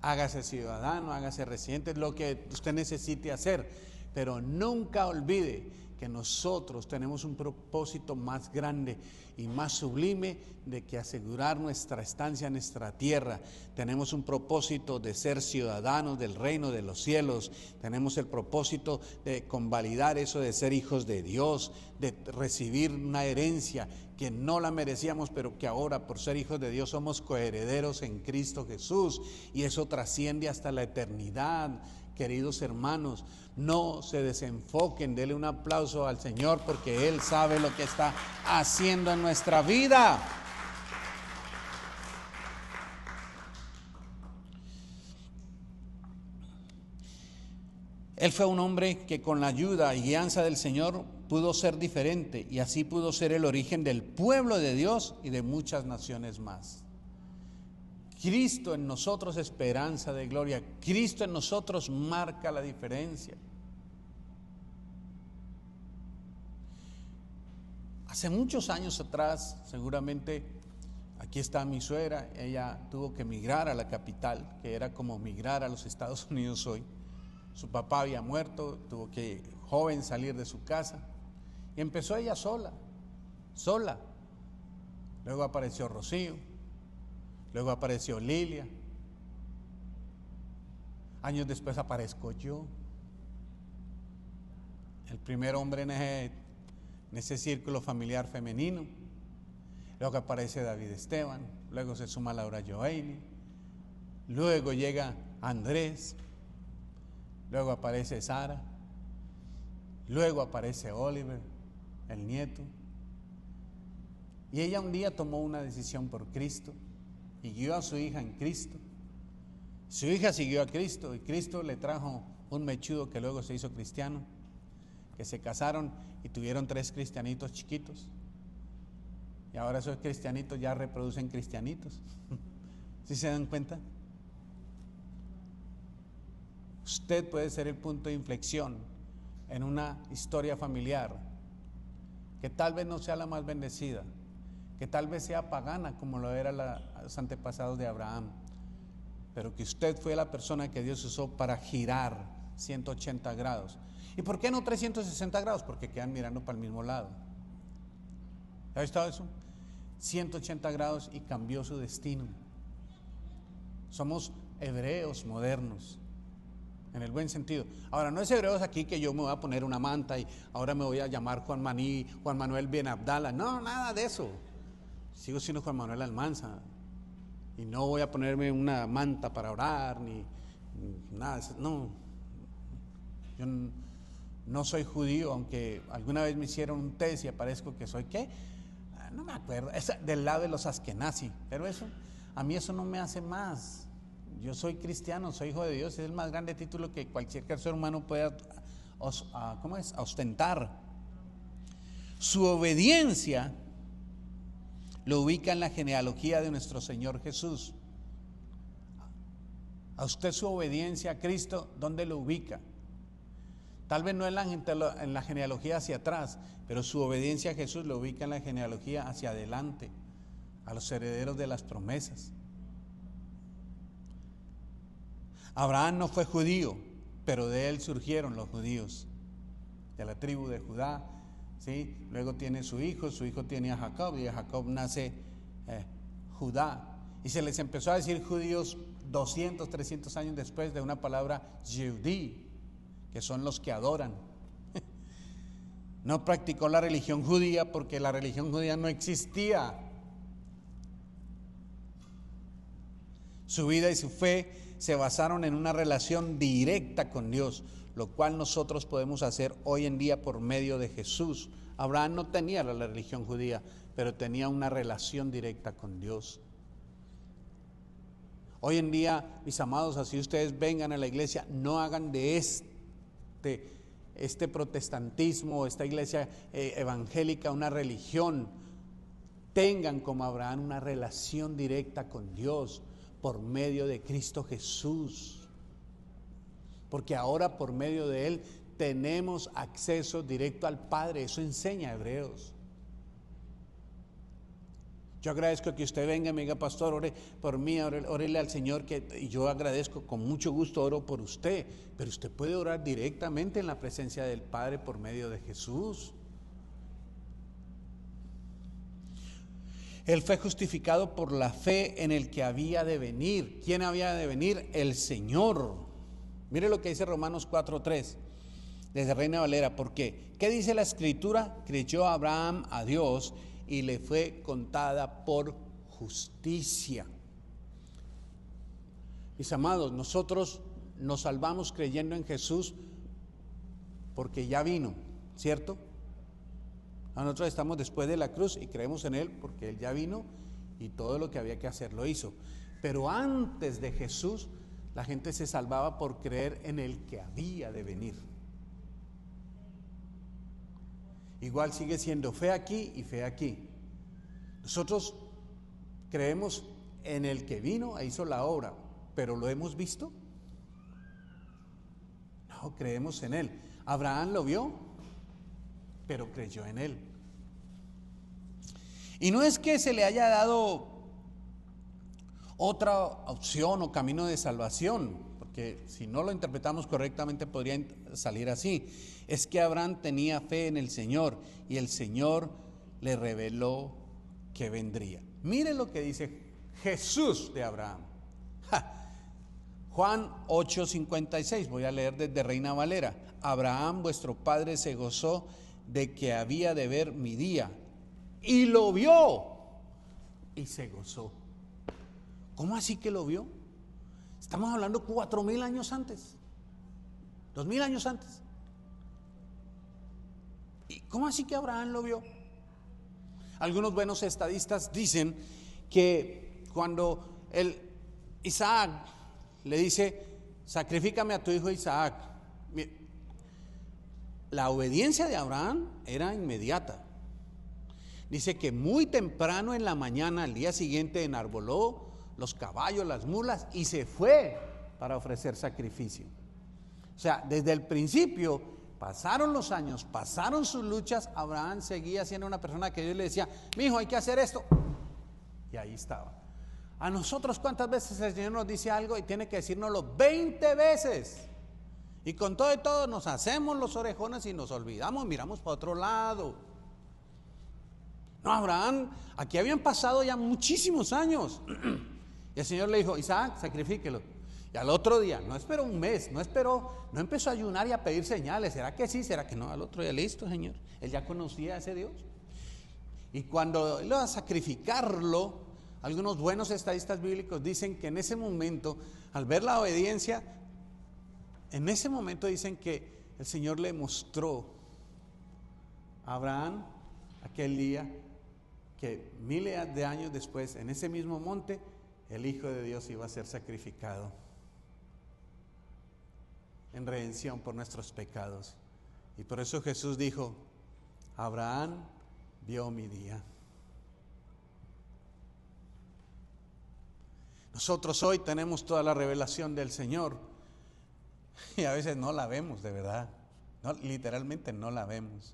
Hágase ciudadano, hágase residente, lo que usted necesite hacer, pero nunca olvide que nosotros tenemos un propósito más grande y más sublime de que asegurar nuestra estancia en nuestra tierra. Tenemos un propósito de ser ciudadanos del reino de los cielos. Tenemos el propósito de convalidar eso de ser hijos de Dios, de recibir una herencia que no la merecíamos, pero que ahora por ser hijos de Dios somos coherederos en Cristo Jesús, y eso trasciende hasta la eternidad. Queridos hermanos, no se desenfoquen, denle un aplauso al Señor porque Él sabe lo que está haciendo en nuestra vida. Él fue un hombre que con la ayuda y guianza del Señor pudo ser diferente, y así pudo ser el origen del pueblo de Dios y de muchas naciones más. Cristo en nosotros, esperanza de gloria. Cristo en nosotros marca la diferencia. Hace muchos años atrás, seguramente, aquí está mi suegra, ella tuvo que emigrar a la capital, que era como migrar a los Estados Unidos hoy. Su papá había muerto, tuvo que, joven, salir de su casa, y empezó ella sola. Luego apareció Rocío. Luego apareció Lilia. Años después aparezco yo, el primer hombre en ese círculo familiar femenino. Luego aparece David Esteban. Luego se suma Laura Joaini. Luego llega Andrés. Luego aparece Sara. Luego aparece Oliver, el nieto. Y ella un día tomó una decisión por Cristo y guió a su hija en Cristo. Su hija siguió a Cristo y Cristo le trajo un mechudo que luego se hizo cristiano, que se casaron y tuvieron 3 cristianitos chiquitos. Y ahora esos cristianitos ya reproducen cristianitos. ¿Sí se dan cuenta? Usted puede ser el punto de inflexión en una historia familiar que tal vez no sea la más bendecida, que tal vez sea pagana como lo eran los antepasados de Abraham, pero que usted fue la persona que Dios usó para girar 180 grados. ¿Y por qué no 360 grados? Porque quedan mirando para el mismo lado. ¿Ha visto eso? 180 grados y cambió su destino. Somos hebreos modernos, en el buen sentido. Ahora, no es hebreos aquí que yo me voy a poner una manta y ahora me voy a llamar Juan Manuel Ben Abdala. No, nada de eso. Sigo siendo Juan Manuel Almanza. Y no voy a ponerme una manta para orar, ni nada. No, yo no soy judío, aunque alguna vez me hicieron un test y aparezco que soy, ¿qué? No me acuerdo, es del lado de los askenazi, pero eso, a mí eso no me hace más. Yo soy cristiano, soy hijo de Dios, es el más grande título que cualquier ser humano pueda ostentar. Su obediencia lo ubica en la genealogía de nuestro Señor Jesús. A usted su obediencia a Cristo, ¿dónde lo ubica? Tal vez no en la genealogía hacia atrás, pero su obediencia a Jesús lo ubica en la genealogía hacia adelante, a los herederos de las promesas. Abraham no fue judío, pero de él surgieron los judíos, de la tribu de Judá. ¿Sí? Luego tiene su hijo tiene a Jacob, y de Jacob nace Judá. Y se les empezó a decir judíos 200, 300 años después de una palabra Yehudí, que son los que adoran. No practicó la religión judía porque la religión judía no existía. Su vida y su fe se basaron en una relación directa con Dios, lo cual nosotros podemos hacer hoy en día por medio de Jesús. Abraham no tenía la religión judía, pero tenía una relación directa con Dios. Hoy en día, mis amados, así ustedes vengan a la iglesia, no hagan de este protestantismo, esta iglesia evangélica una religión. Tengan como Abraham una relación directa con Dios por medio de Cristo Jesús, porque ahora por medio de Él tenemos acceso directo al Padre. Eso enseña Hebreos. Yo agradezco que usted venga y me diga, pastor, ore por mí, órele al Señor, y yo agradezco, con mucho gusto oro por usted, pero usted puede orar directamente en la presencia del Padre por medio de Jesús. Él fue justificado por la fe en el que había de venir. ¿Quién había de venir? El Señor. Mire lo que dice Romanos 4:3, desde Reina Valera. ¿Por qué? ¿Qué dice la Escritura? Creyó Abraham a Dios y le fue contada por justicia. Mis amados, nosotros nos salvamos creyendo en Jesús porque ya vino, ¿cierto? Nosotros estamos después de la cruz y creemos en Él porque Él ya vino y todo lo que había que hacer lo hizo. Pero antes de Jesús, la gente se salvaba por creer en el que había de venir. Igual sigue siendo fe aquí y fe aquí. Nosotros creemos en el que vino e hizo la obra, pero ¿lo hemos visto? No, creemos en Él. Abraham lo vio, pero creyó en Él. Y no es que se le haya dado otra opción o camino de salvación, porque si no lo interpretamos correctamente podría salir así. Es que Abraham tenía fe en el Señor y el Señor le reveló que vendría. Mire lo que dice Jesús de Abraham. Juan 8:56, voy a leer desde Reina Valera. Abraham, vuestro padre, se gozó de que había de ver mi día y lo vio y se gozó. ¿Cómo así que lo vio? Estamos hablando 4,000 años antes, 2,000 años antes. ¿Y cómo así que Abraham lo vio? Algunos buenos estadistas dicen que cuando Isaac le dice, sacrifícame a tu hijo Isaac, la obediencia de Abraham era inmediata. Dice que muy temprano en la mañana, al día siguiente, enarboló los caballos, las mulas y se fue para ofrecer sacrificio. O sea, desde el principio, pasaron los años, pasaron sus luchas, Abraham seguía siendo una persona que Dios le decía, mi hijo, hay que hacer esto. Y ahí estaba. A nosotros, ¿cuántas veces el Señor nos dice algo y tiene que decírnoslo 20 veces? Y con todo y todo nos hacemos los orejones y nos olvidamos, miramos para otro lado. No, Abraham, aquí habían pasado ya muchísimos años. Y el Señor le dijo: Isaac, sacrifíquelo. Y al otro día, no esperó un mes, no empezó a ayunar y a pedir señales. ¿Será que sí? ¿Será que no? Al otro día, listo, Señor. Él ya conocía a ese Dios. Y cuando él iba a sacrificarlo, algunos buenos estadistas bíblicos dicen que en ese momento, al ver la obediencia, en ese momento dicen que el Señor le mostró a Abraham aquel día que miles de años después, en ese mismo monte, el Hijo de Dios iba a ser sacrificado en redención por nuestros pecados. Y por eso Jesús dijo: Abraham vio mi día. Nosotros hoy tenemos toda la revelación del Señor y a veces no la vemos, de verdad. No, literalmente no la vemos.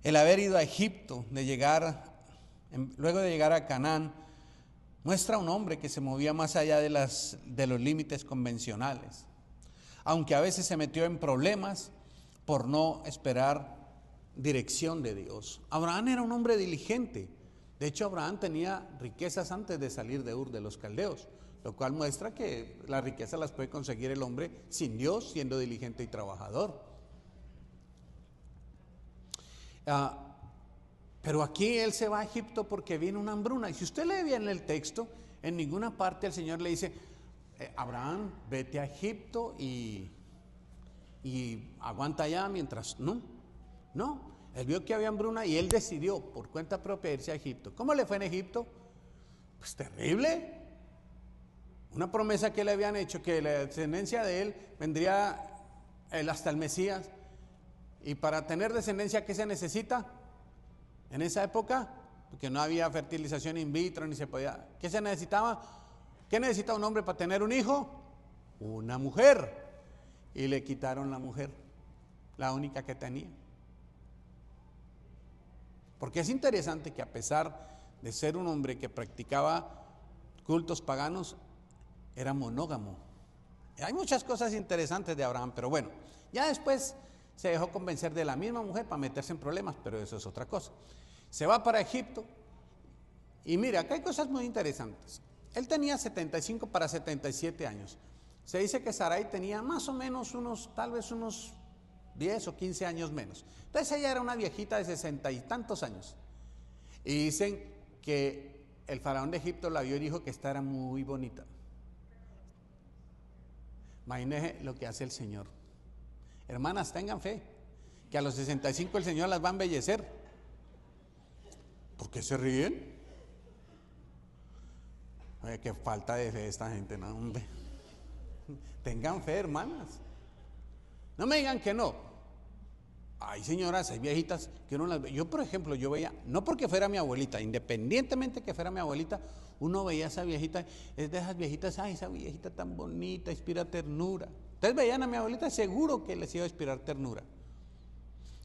El haber ido a Egipto, luego de llegar a Canaán, muestra a un hombre que se movía más allá de los límites convencionales, aunque a veces se metió en problemas por no esperar dirección de Dios. Abraham era un hombre diligente. De hecho, Abraham tenía riquezas antes de salir de Ur de los Caldeos, lo cual muestra que las riquezas las puede conseguir el hombre sin Dios, siendo diligente y trabajador. Pero aquí él se va a Egipto porque viene una hambruna. Y si usted lee bien el texto, en ninguna parte el Señor le dice: Abraham, vete a Egipto y aguanta allá mientras. No, él vio que había hambruna y él decidió por cuenta propia irse a Egipto. ¿Cómo le fue en Egipto? Pues terrible. Una promesa que le habían hecho, que la descendencia de él vendría hasta el Mesías. Y para tener descendencia, ¿qué se necesita? En esa época, porque no había fertilización in vitro ni se podía. ¿Qué se necesitaba? ¿Qué necesita un hombre para tener un hijo? Una mujer. Y le quitaron la mujer, la única que tenía. Porque es interesante que a pesar de ser un hombre que practicaba cultos paganos, era monógamo. Hay muchas cosas interesantes de Abraham, pero bueno, ya después se dejó convencer de la misma mujer para meterse en problemas, pero eso es otra cosa. Se va para Egipto y mira, acá hay cosas muy interesantes. Él tenía 75 para 77 años. Se dice que Sarai tenía más o menos tal vez unos 10 o 15 años menos. Entonces ella era una viejita de 60 y tantos años. Y dicen que el faraón de Egipto la vio y dijo que esta era muy bonita. Imagínense lo que hace el Señor. Hermanas, tengan fe, que a los 65 el Señor las va a embellecer. ¿Por qué se ríen? Oye, qué falta de fe esta gente, no, hombre. Tengan fe, hermanas. No me digan que no. Hay señoras, hay viejitas que uno las ve. Yo, por ejemplo, yo veía, no porque fuera mi abuelita, independientemente que fuera mi abuelita, uno veía a esa viejita, es de esas viejitas, ay, esa viejita tan bonita, inspira ternura. Ustedes veían a mi abuelita, seguro que les iba a inspirar ternura.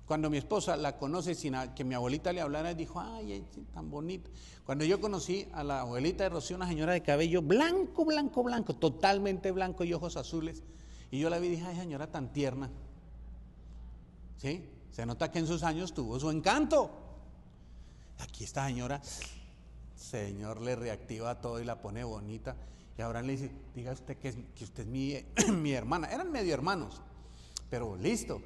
Cuando mi esposa la conoce sin que mi abuelita le hablara, dijo: ay, tan bonita. Cuando yo conocí a la abuelita de Rocío, una señora de cabello blanco, blanco, blanco, totalmente blanco y ojos azules, y yo la vi y dije: ay, señora tan tierna. ¿Sí? Se nota que en sus años tuvo su encanto. Aquí esta señora, Señor le reactiva todo y la pone bonita. Y ahora le dice: diga usted que usted es mi hermana. Eran medio hermanos, pero listo.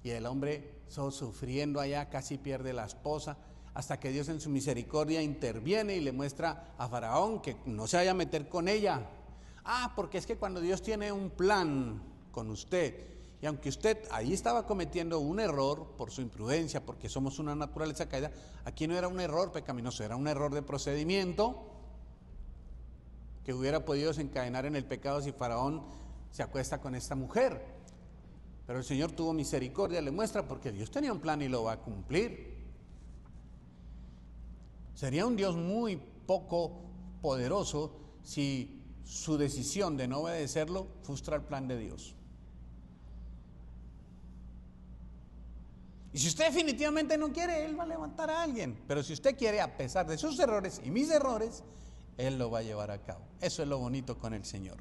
Y el hombre, sufriendo allá, casi pierde la esposa, hasta que Dios en su misericordia interviene y le muestra a Faraón que no se vaya a meter con ella. Porque es que cuando Dios tiene un plan con usted, y aunque usted ahí estaba cometiendo un error por su imprudencia, porque somos una naturaleza caída, aquí no era un error pecaminoso, era un error de procedimiento que hubiera podido desencadenar en el pecado si Faraón se acuesta con esta mujer. Pero el Señor tuvo misericordia, le muestra, porque Dios tenía un plan y lo va a cumplir. Sería un Dios muy poco poderoso si su decisión de no obedecerlo frustra el plan de Dios. Y si usted definitivamente no quiere, Él va a levantar a alguien. Pero si usted quiere, a pesar de sus errores y mis errores, Él lo va a llevar a cabo. Eso es lo bonito con el Señor.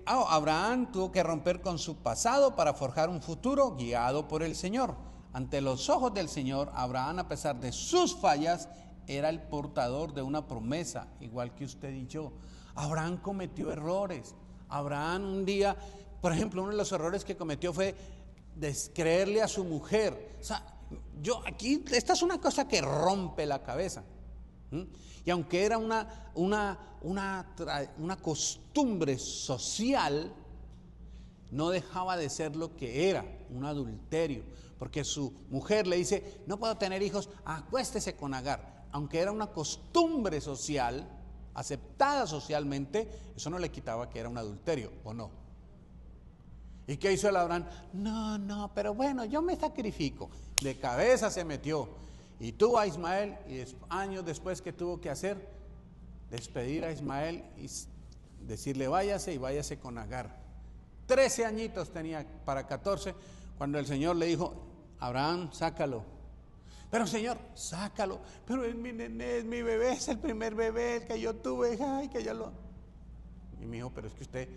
Abraham tuvo que romper con su pasado para forjar un futuro guiado por el Señor. Ante los ojos del Señor, Abraham, a pesar de sus fallas, era el portador de una promesa, igual que usted y yo. Abraham cometió errores. Abraham un día, por ejemplo, uno de los errores que cometió fue descreerle a su mujer. O sea, esta es una cosa que rompe la cabeza. Y aunque era una costumbre social, no dejaba de ser lo que era, un adulterio. Porque su mujer le dice, no puedo tener hijos, acuéstese con Agar. Aunque era una costumbre social, aceptada socialmente, eso no le quitaba que era un adulterio, ¿o no? ¿Y qué hizo el Abraham? No, pero bueno, yo me sacrifico. De cabeza se metió y tuvo a Ismael, y años después, ¿qué tuvo que hacer? Despedir a Ismael y decirle váyase con Agar. 13 añitos tenía para 14 cuando el Señor le dijo, Abraham, sácalo. Pero Señor, sácalo. Pero es mi nené, es mi bebé, es el primer bebé el que yo tuve. Ay, que yo lo... Y me dijo, pero es que usted,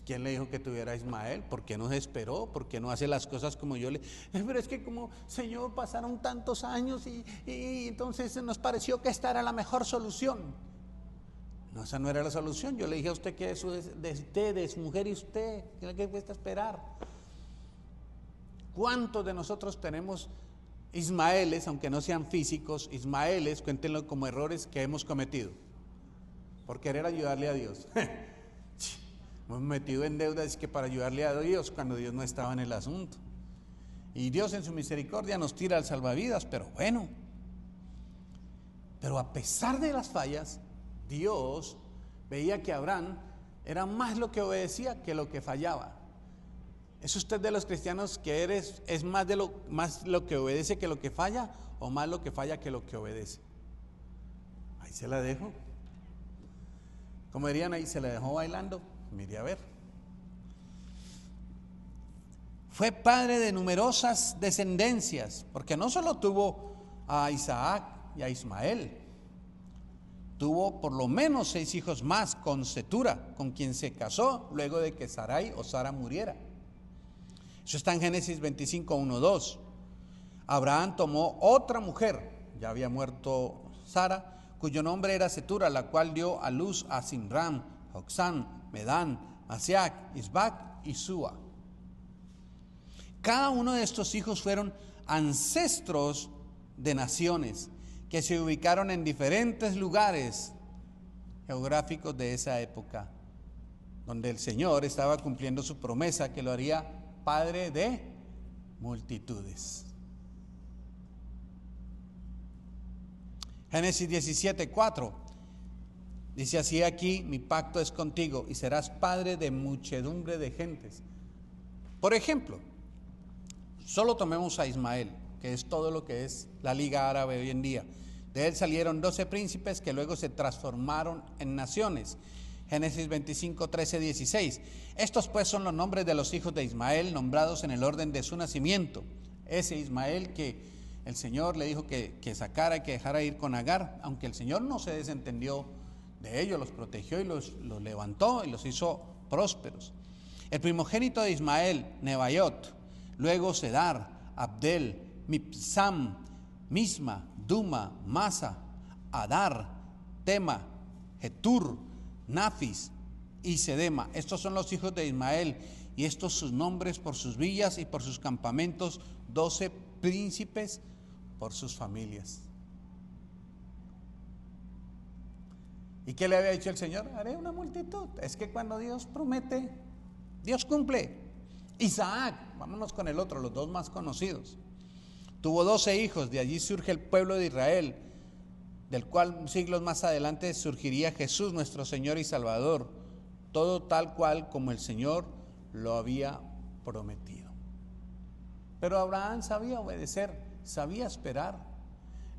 ¿quién le dijo que tuviera a Ismael? ¿Por qué no se esperó? ¿Por qué no hace las cosas como yo le... Pero es que como, Señor, pasaron tantos años y entonces nos pareció que esta era la mejor solución. No, esa no era la solución. Yo le dije a usted que eso es de ustedes, mujer y usted, que cuesta esperar. ¿Cuántos de nosotros tenemos Ismaeles, aunque no sean físicos, Ismaeles, cuéntenlo como errores que hemos cometido por querer ayudarle a Dios? Hemos metido en deudas que para ayudarle a Dios cuando Dios no estaba en el asunto. Y Dios en su misericordia nos tira al salvavidas, pero bueno. Pero a pesar de las fallas, Dios veía que Abraham era más lo que obedecía que lo que fallaba. ¿Es usted de los cristianos que es más lo que obedece que lo que falla, o más lo que falla que lo que obedece? Ahí se la dejo. Como dirían, ahí se la dejó bailando. Mire a ver. Fue padre de numerosas descendencias, porque no solo tuvo a Isaac y a Ismael, tuvo por lo menos 6 hijos más con Cetura, con quien se casó luego de que Sarai o Sara muriera. Eso está en Génesis 25, 1, 2. Abraham tomó otra mujer, ya había muerto Sara, cuyo nombre era Cetura, la cual dio a luz a Simram, Joksán, Medán, Masiac, Isbac y Sua. Cada uno de estos hijos fueron ancestros de naciones que se ubicaron en diferentes lugares geográficos de esa época, donde el Señor estaba cumpliendo su promesa que lo haría padre de multitudes. Génesis 17, 4 dice así: aquí mi pacto es contigo y serás padre de muchedumbre de gentes. Por ejemplo, solo tomemos a Ismael, que es todo lo que es la Liga Árabe hoy en día. De él salieron 12 príncipes que luego se transformaron en naciones. Génesis 25, 13, 16. Estos pues son los nombres de los hijos de Ismael, nombrados en el orden de su nacimiento. Ese Ismael que el Señor le dijo que sacara y que dejara ir con Agar, aunque el Señor no se desentendió de ellos, los protegió y los levantó y los hizo prósperos. El primogénito de Ismael, Nebaiot, luego Sedar, Abdel, Mipsam, Misma, Duma, Masa, Adar, Tema, Getur, Nafis y Sedema. Estos son los hijos de Ismael, y estos sus nombres por sus villas y por sus campamentos, 12 príncipes por sus familias. ¿Y qué le había dicho el Señor? Haré una multitud. Es que cuando Dios promete, Dios cumple. Isaac, vámonos con el otro, los dos más conocidos. Tuvo 12 hijos, de allí surge el pueblo de Israel, del cual siglos más adelante surgiría Jesús, nuestro Señor y Salvador, todo tal cual como el Señor lo había prometido. Pero Abraham sabía obedecer, sabía esperar.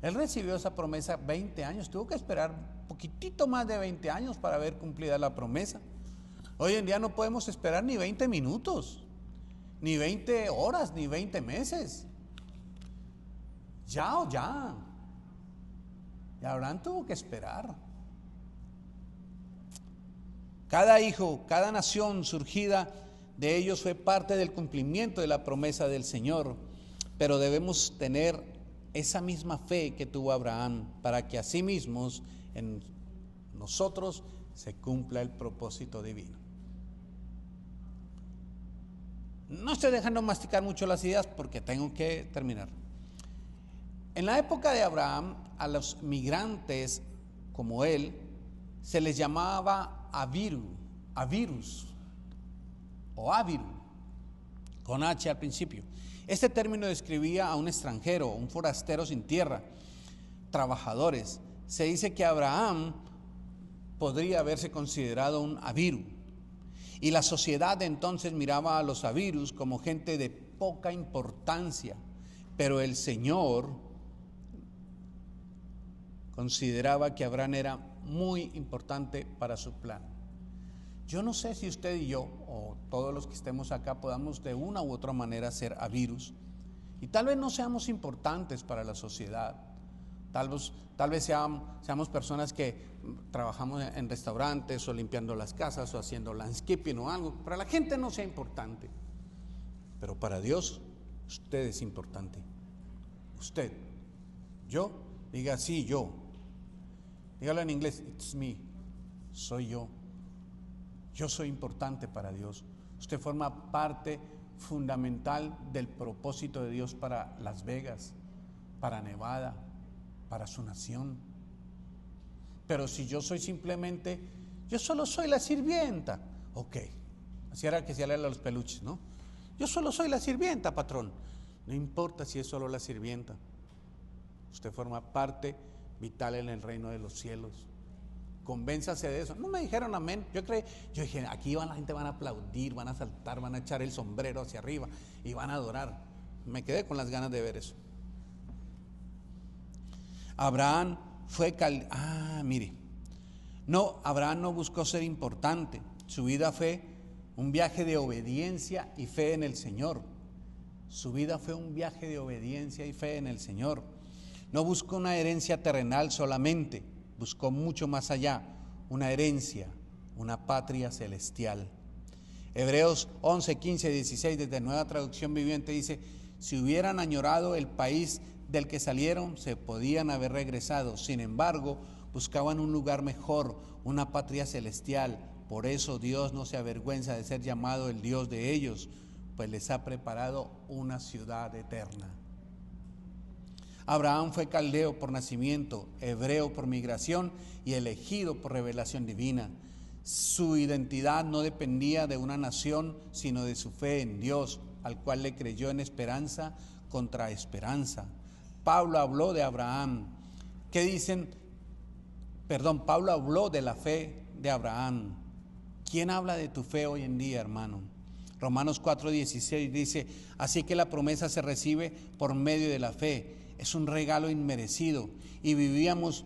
Él recibió esa promesa 20 años, tuvo que esperar un poquitito más de 20 años para ver cumplida la promesa. Hoy en día no podemos esperar ni 20 minutos, ni 20 horas, ni 20 meses. Ya o ya. Y Abraham tuvo que esperar. Cada hijo, cada nación surgida de ellos fue parte del cumplimiento de la promesa del Señor, pero debemos tener esa misma fe que tuvo Abraham para que así mismos en nosotros se cumpla el propósito divino. No estoy dejando masticar mucho las ideas porque tengo que terminar. En la época de Abraham, a los migrantes como él se les llamaba avirus o aviru, con H al principio. Este término describía a un extranjero, un forastero sin tierra, trabajadores. Se dice que Abraham podría haberse considerado un aviru, y la sociedad de entonces miraba a los avirus como gente de poca importancia, pero el Señor consideraba que Abraham era muy importante para su plan. Yo no sé si usted y yo, o todos los que estemos acá, podamos de una u otra manera ser avirus, y tal vez no seamos importantes para la sociedad. Tal vez seamos personas que trabajamos en restaurantes o limpiando las casas o haciendo landscaping o algo. Para la gente no sea importante, pero para Dios usted es importante. Usted, yo, diga sí, yo. Dígalo en inglés, it's me, soy yo. Yo soy importante para Dios. Usted forma parte fundamental del propósito de Dios para Las Vegas, para Nevada, para su nación. Pero si yo soy simplemente, yo solo soy la sirvienta, ok, así era que se habla de los peluches, ¿no? Yo solo soy la sirvienta, patrón. No importa si es solo la sirvienta, usted forma parte vital en el reino de los cielos. Convénzase de eso. No me dijeron amén. Yo dije, aquí la gente van a aplaudir, van a saltar, van a echar el sombrero hacia arriba y van a adorar. Me quedé con las ganas de ver eso. Abraham fue Abraham no buscó ser importante. Su vida fue un viaje de obediencia y fe en el Señor. Su vida fue un viaje de obediencia y fe en el Señor. No buscó una herencia terrenal solamente, buscó mucho más allá, una herencia, una patria celestial. Hebreos 11, 15, 16 desde Nueva Traducción Viviente dice: si hubieran añorado el país del que salieron, se podían haber regresado. Sin embargo, buscaban un lugar mejor, una patria celestial. Por eso Dios no se avergüenza de ser llamado el Dios de ellos, pues les ha preparado una ciudad eterna. Abraham fue caldeo por nacimiento, hebreo por migración y elegido por revelación divina. Su identidad no dependía de una nación, sino de su fe en Dios, al cual le creyó en esperanza contra esperanza. Pablo habló de Abraham. Pablo habló de la fe de Abraham. ¿Quién habla de tu fe hoy en día, hermano? Romanos 4:16 dice: así que la promesa se recibe por medio de la fe. Es un regalo inmerecido, y vivamos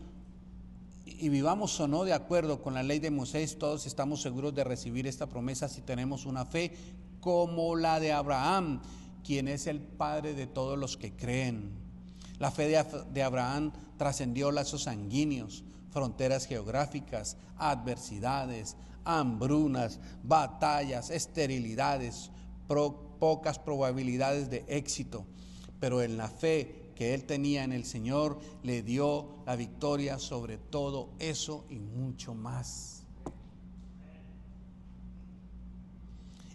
o no de acuerdo con la ley de Moisés, todos estamos seguros de recibir esta promesa si tenemos una fe como la de Abraham, quien es el padre de todos los que creen. La fe de Abraham trascendió lazos sanguíneos, fronteras geográficas, adversidades, hambrunas, batallas, esterilidades, pocas probabilidades de éxito, pero en la fe que él tenía en el Señor le dio la victoria sobre todo eso y mucho más.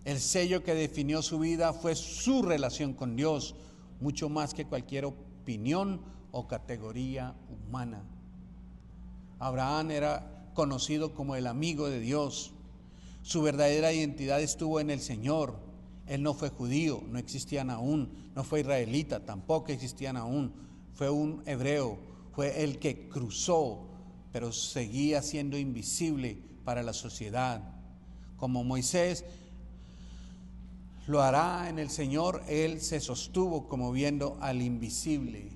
El sello que definió su vida fue su relación con Dios, mucho más que cualquier opinión o categoría humana. Abraham era conocido como el amigo de Dios. Su verdadera identidad estuvo en el Señor. Él no fue judío, no existían aún, no fue israelita, tampoco existían aún, fue un hebreo, fue el que cruzó, pero seguía siendo invisible para la sociedad. Como Moisés lo hará en el Señor, él se sostuvo como viendo al invisible.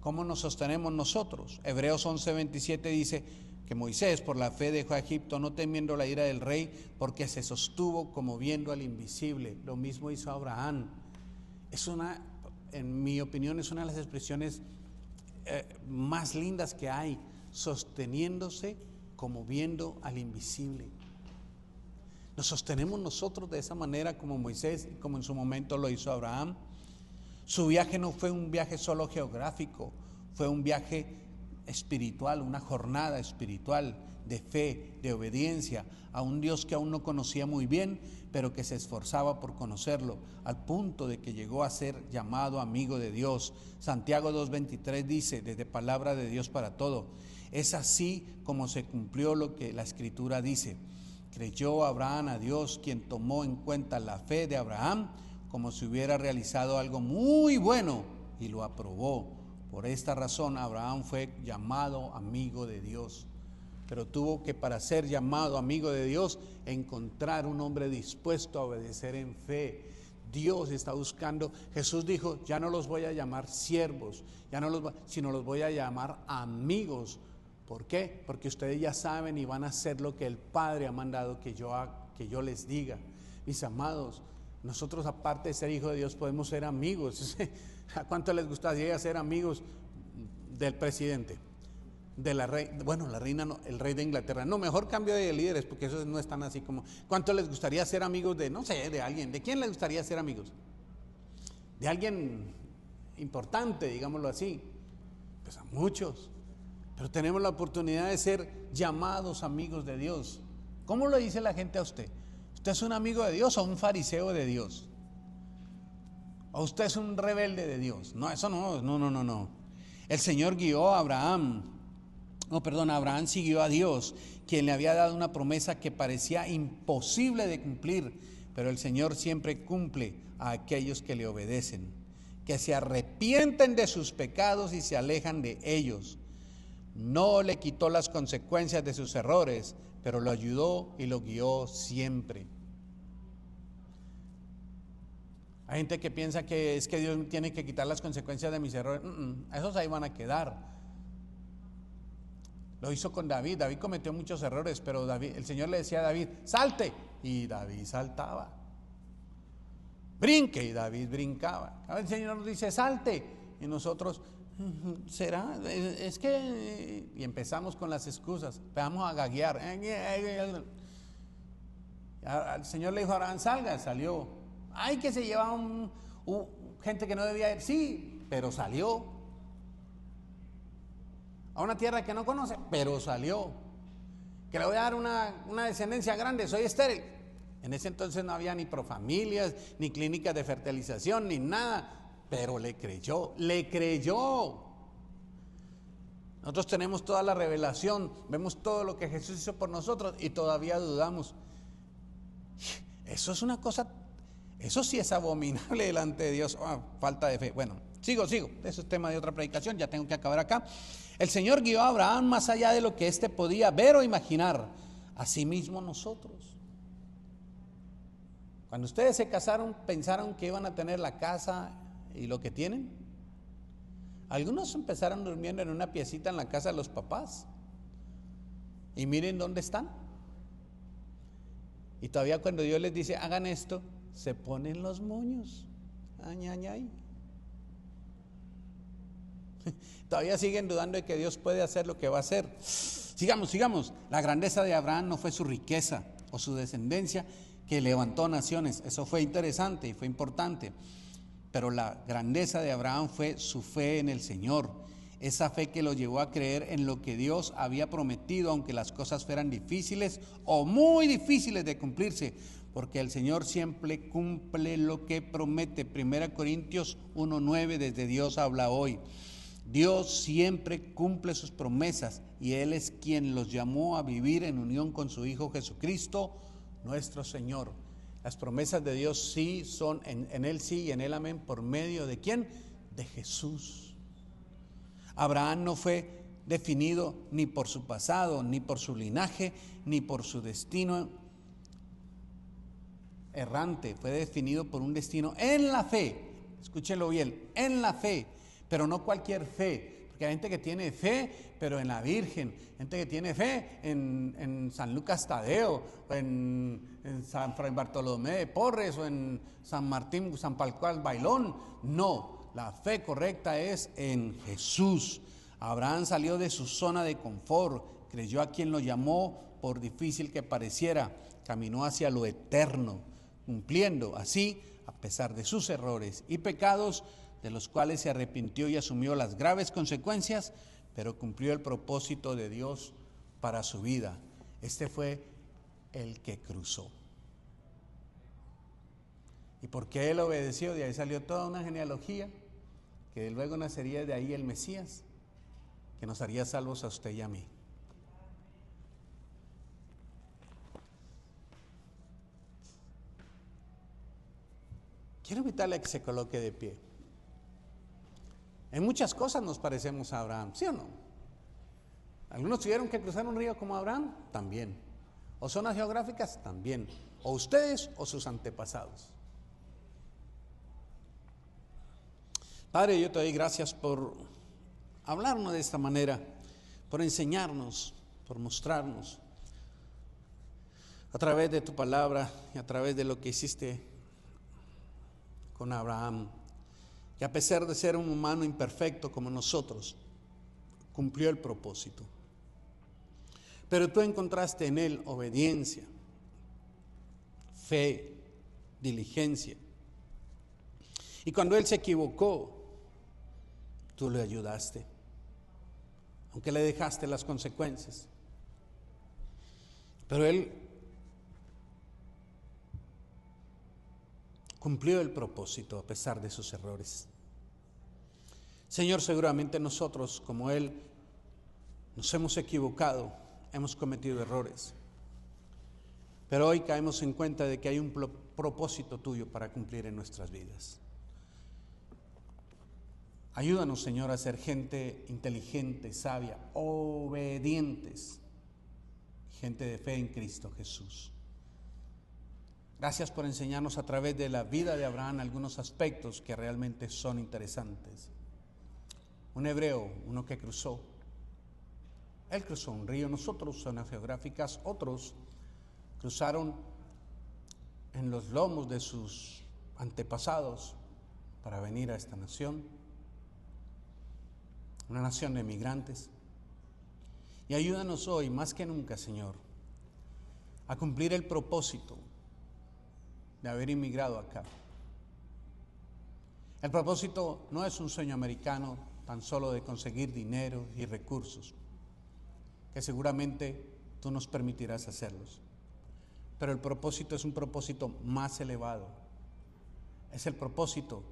¿Cómo nos sostenemos nosotros? Hebreos 11:27 dice que Moisés por la fe dejó a Egipto, no temiendo la ira del rey, porque se sostuvo como viendo al invisible. Lo mismo hizo Abraham. En mi opinión, es una de las expresiones más lindas que hay, sosteniéndose como viendo al invisible. Nos sostenemos nosotros de esa manera como Moisés y como en su momento lo hizo Abraham. Su viaje no fue un viaje solo geográfico, fue un viaje espiritual, una jornada espiritual de fe, de obediencia a un Dios que aún no conocía muy bien, pero que se esforzaba por conocerlo, al punto de que llegó a ser llamado amigo de Dios. Santiago 2:23 dice, desde palabra de Dios para todo, es así como se cumplió lo que la Escritura dice. Creyó Abraham a Dios, quien tomó en cuenta la fe de Abraham como si hubiera realizado algo muy bueno y lo aprobó. Por esta razón Abraham fue llamado amigo de Dios. Pero tuvo que, para ser llamado amigo de Dios, encontrar un hombre dispuesto a obedecer en fe. Dios está buscando. Jesús dijo, ya no los voy a llamar siervos, sino los voy a llamar amigos. ¿Por qué? Porque ustedes ya saben y van a hacer lo que el Padre ha mandado que yo les diga. Mis amados, nosotros, aparte de ser hijos de Dios, podemos ser amigos. ¿A cuánto les gustaría ser amigos del presidente? De la reina, bueno, la reina no, el rey de Inglaterra. No, mejor cambio de líderes, porque esos no están así como. ¿Cuánto les gustaría ser amigos de, no sé, de alguien? ¿De quién les gustaría ser amigos? De alguien importante, digámoslo así. Pues a muchos. Pero tenemos la oportunidad de ser llamados amigos de Dios. ¿Cómo lo dice la gente a usted? ¿Usted es un amigo de Dios o un fariseo de Dios? ¿O usted es un rebelde de Dios? No, eso no. El Señor guió a Abraham. Abraham siguió a Dios, quien le había dado una promesa que parecía imposible de cumplir, pero el Señor siempre cumple a aquellos que le obedecen, que se arrepienten de sus pecados y se alejan de ellos. No le quitó las consecuencias de sus errores, pero lo ayudó y lo guió siempre. Hay gente que piensa que es que Dios tiene que quitar las consecuencias de mis errores. Esos ahí van a quedar. Lo hizo con David. David cometió muchos errores, pero el Señor le decía a David, salte, y David saltaba. Brinque, y David brincaba. El Señor nos dice, salte, y nosotros, ¿será? Es que... Y empezamos con las excusas, empezamos a gaguear. El Señor le dijo a Abraham, salga, salió. Ay, que se lleva gente que no debía ir. Sí, pero salió. A una tierra que no conoce, pero salió. Que le voy a dar una descendencia grande, soy estéril. En ese entonces no había ni profamilias, ni clínicas de fertilización, ni nada. Pero le creyó. Nosotros tenemos toda la revelación, vemos todo lo que Jesús hizo por nosotros y todavía dudamos. Eso es una cosa, eso sí es abominable delante de Dios. Falta de fe. Bueno, sigo. Eso es tema de otra predicación, ya tengo que acabar acá. El Señor guió a Abraham más allá de lo que éste podía ver o imaginar. Asimismo nosotros. Cuando ustedes se casaron, pensaron que iban a tener la casa y lo que tienen. Algunos empezaron durmiendo en una piecita en la casa de los papás. Y miren dónde están. Y todavía cuando Dios les dice, hagan esto, se ponen los moños. Ay. Todavía siguen dudando de que Dios puede hacer lo que va a hacer. Sigamos. La grandeza de Abraham no fue su riqueza o su descendencia que levantó naciones. Eso fue interesante y fue importante. Pero la grandeza de Abraham fue su fe en el Señor. Esa fe que lo llevó a creer en lo que Dios había prometido, aunque las cosas fueran difíciles o muy difíciles de cumplirse, porque el Señor siempre cumple lo que promete. 1 Corintios 1:9, desde Dios habla hoy. Dios siempre cumple sus promesas y Él es quien los llamó a vivir en unión con su Hijo Jesucristo, nuestro Señor. Las promesas de Dios sí son en Él sí y en Él amén. ¿Por medio de quién? De Jesús. Abraham no fue definido ni por su pasado, ni por su linaje, ni por su destino errante. Fue definido por un destino en la fe. Escúchenlo bien, en la fe, pero no cualquier fe. Porque hay gente que tiene fe, pero en la Virgen, gente que tiene fe en San Lucas Tadeo, en San Fray Bartolomé de Porres, o en San Martín, San Pascual Bailón. No, la fe correcta es en Jesús. Abraham salió de su zona de confort, creyó a quien lo llamó por difícil que pareciera, caminó hacia lo eterno, cumpliendo así, a pesar de sus errores y pecados, de los cuales se arrepintió y asumió las graves consecuencias, pero cumplió el propósito de Dios para su vida. Este fue el que cruzó. Y porque él obedeció, de ahí salió toda una genealogía, que luego nacería de ahí el Mesías, que nos haría salvos a usted y a mí. Quiero invitarle a que se coloque de pie. En muchas cosas nos parecemos a Abraham, ¿sí o no? Algunos tuvieron que cruzar un río como Abraham, también. O zonas geográficas, también. O ustedes o sus antepasados. Padre, yo te doy gracias por hablarnos de esta manera, por enseñarnos, por mostrarnos a través de tu palabra y a través de lo que hiciste con Abraham, que a pesar de ser un humano imperfecto como nosotros, cumplió el propósito. Pero tú encontraste en él obediencia, fe, diligencia. Y cuando él se equivocó, tú le ayudaste, aunque le dejaste las consecuencias. Pero él cumplió el propósito a pesar de sus errores. Señor, seguramente nosotros, como él, nos hemos equivocado, hemos cometido errores. Pero hoy caemos en cuenta de que hay un propósito tuyo para cumplir en nuestras vidas. Ayúdanos, Señor, a ser gente inteligente, sabia, obedientes, gente de fe en Cristo Jesús. Gracias por enseñarnos a través de la vida de Abraham algunos aspectos que realmente son interesantes. Un hebreo, uno que cruzó. Él cruzó un río, nosotros, zonas geográficas, otros cruzaron en los lomos de sus antepasados para venir a esta nación, una nación de migrantes. Y ayúdanos hoy, más que nunca, Señor, a cumplir el propósito de haber inmigrado acá. El propósito no es un sueño americano tan solo de conseguir dinero y recursos, que seguramente tú nos permitirás hacerlos. Pero el propósito es un propósito más elevado. Es el propósito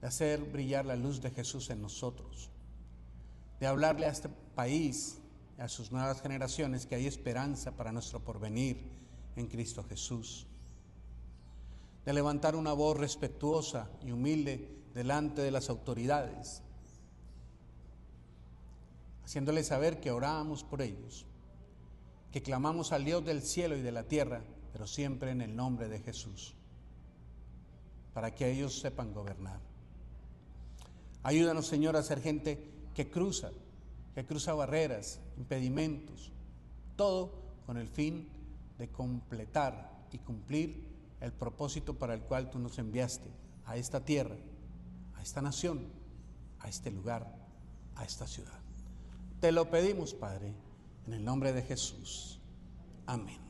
de hacer brillar la luz de Jesús en nosotros, de hablarle a este país, a sus nuevas generaciones, que hay esperanza para nuestro porvenir en Cristo Jesús, de levantar una voz respetuosa y humilde delante de las autoridades, haciéndoles saber que oramos por ellos, que clamamos al Dios del cielo y de la tierra, pero siempre en el nombre de Jesús, para que ellos sepan gobernar. Ayúdanos, Señor, a ser gente que cruza barreras, impedimentos, todo con el fin de completar y cumplir el propósito para el cual tú nos enviaste a esta tierra, a esta nación, a este lugar, a esta ciudad. Te lo pedimos, Padre, en el nombre de Jesús. Amén.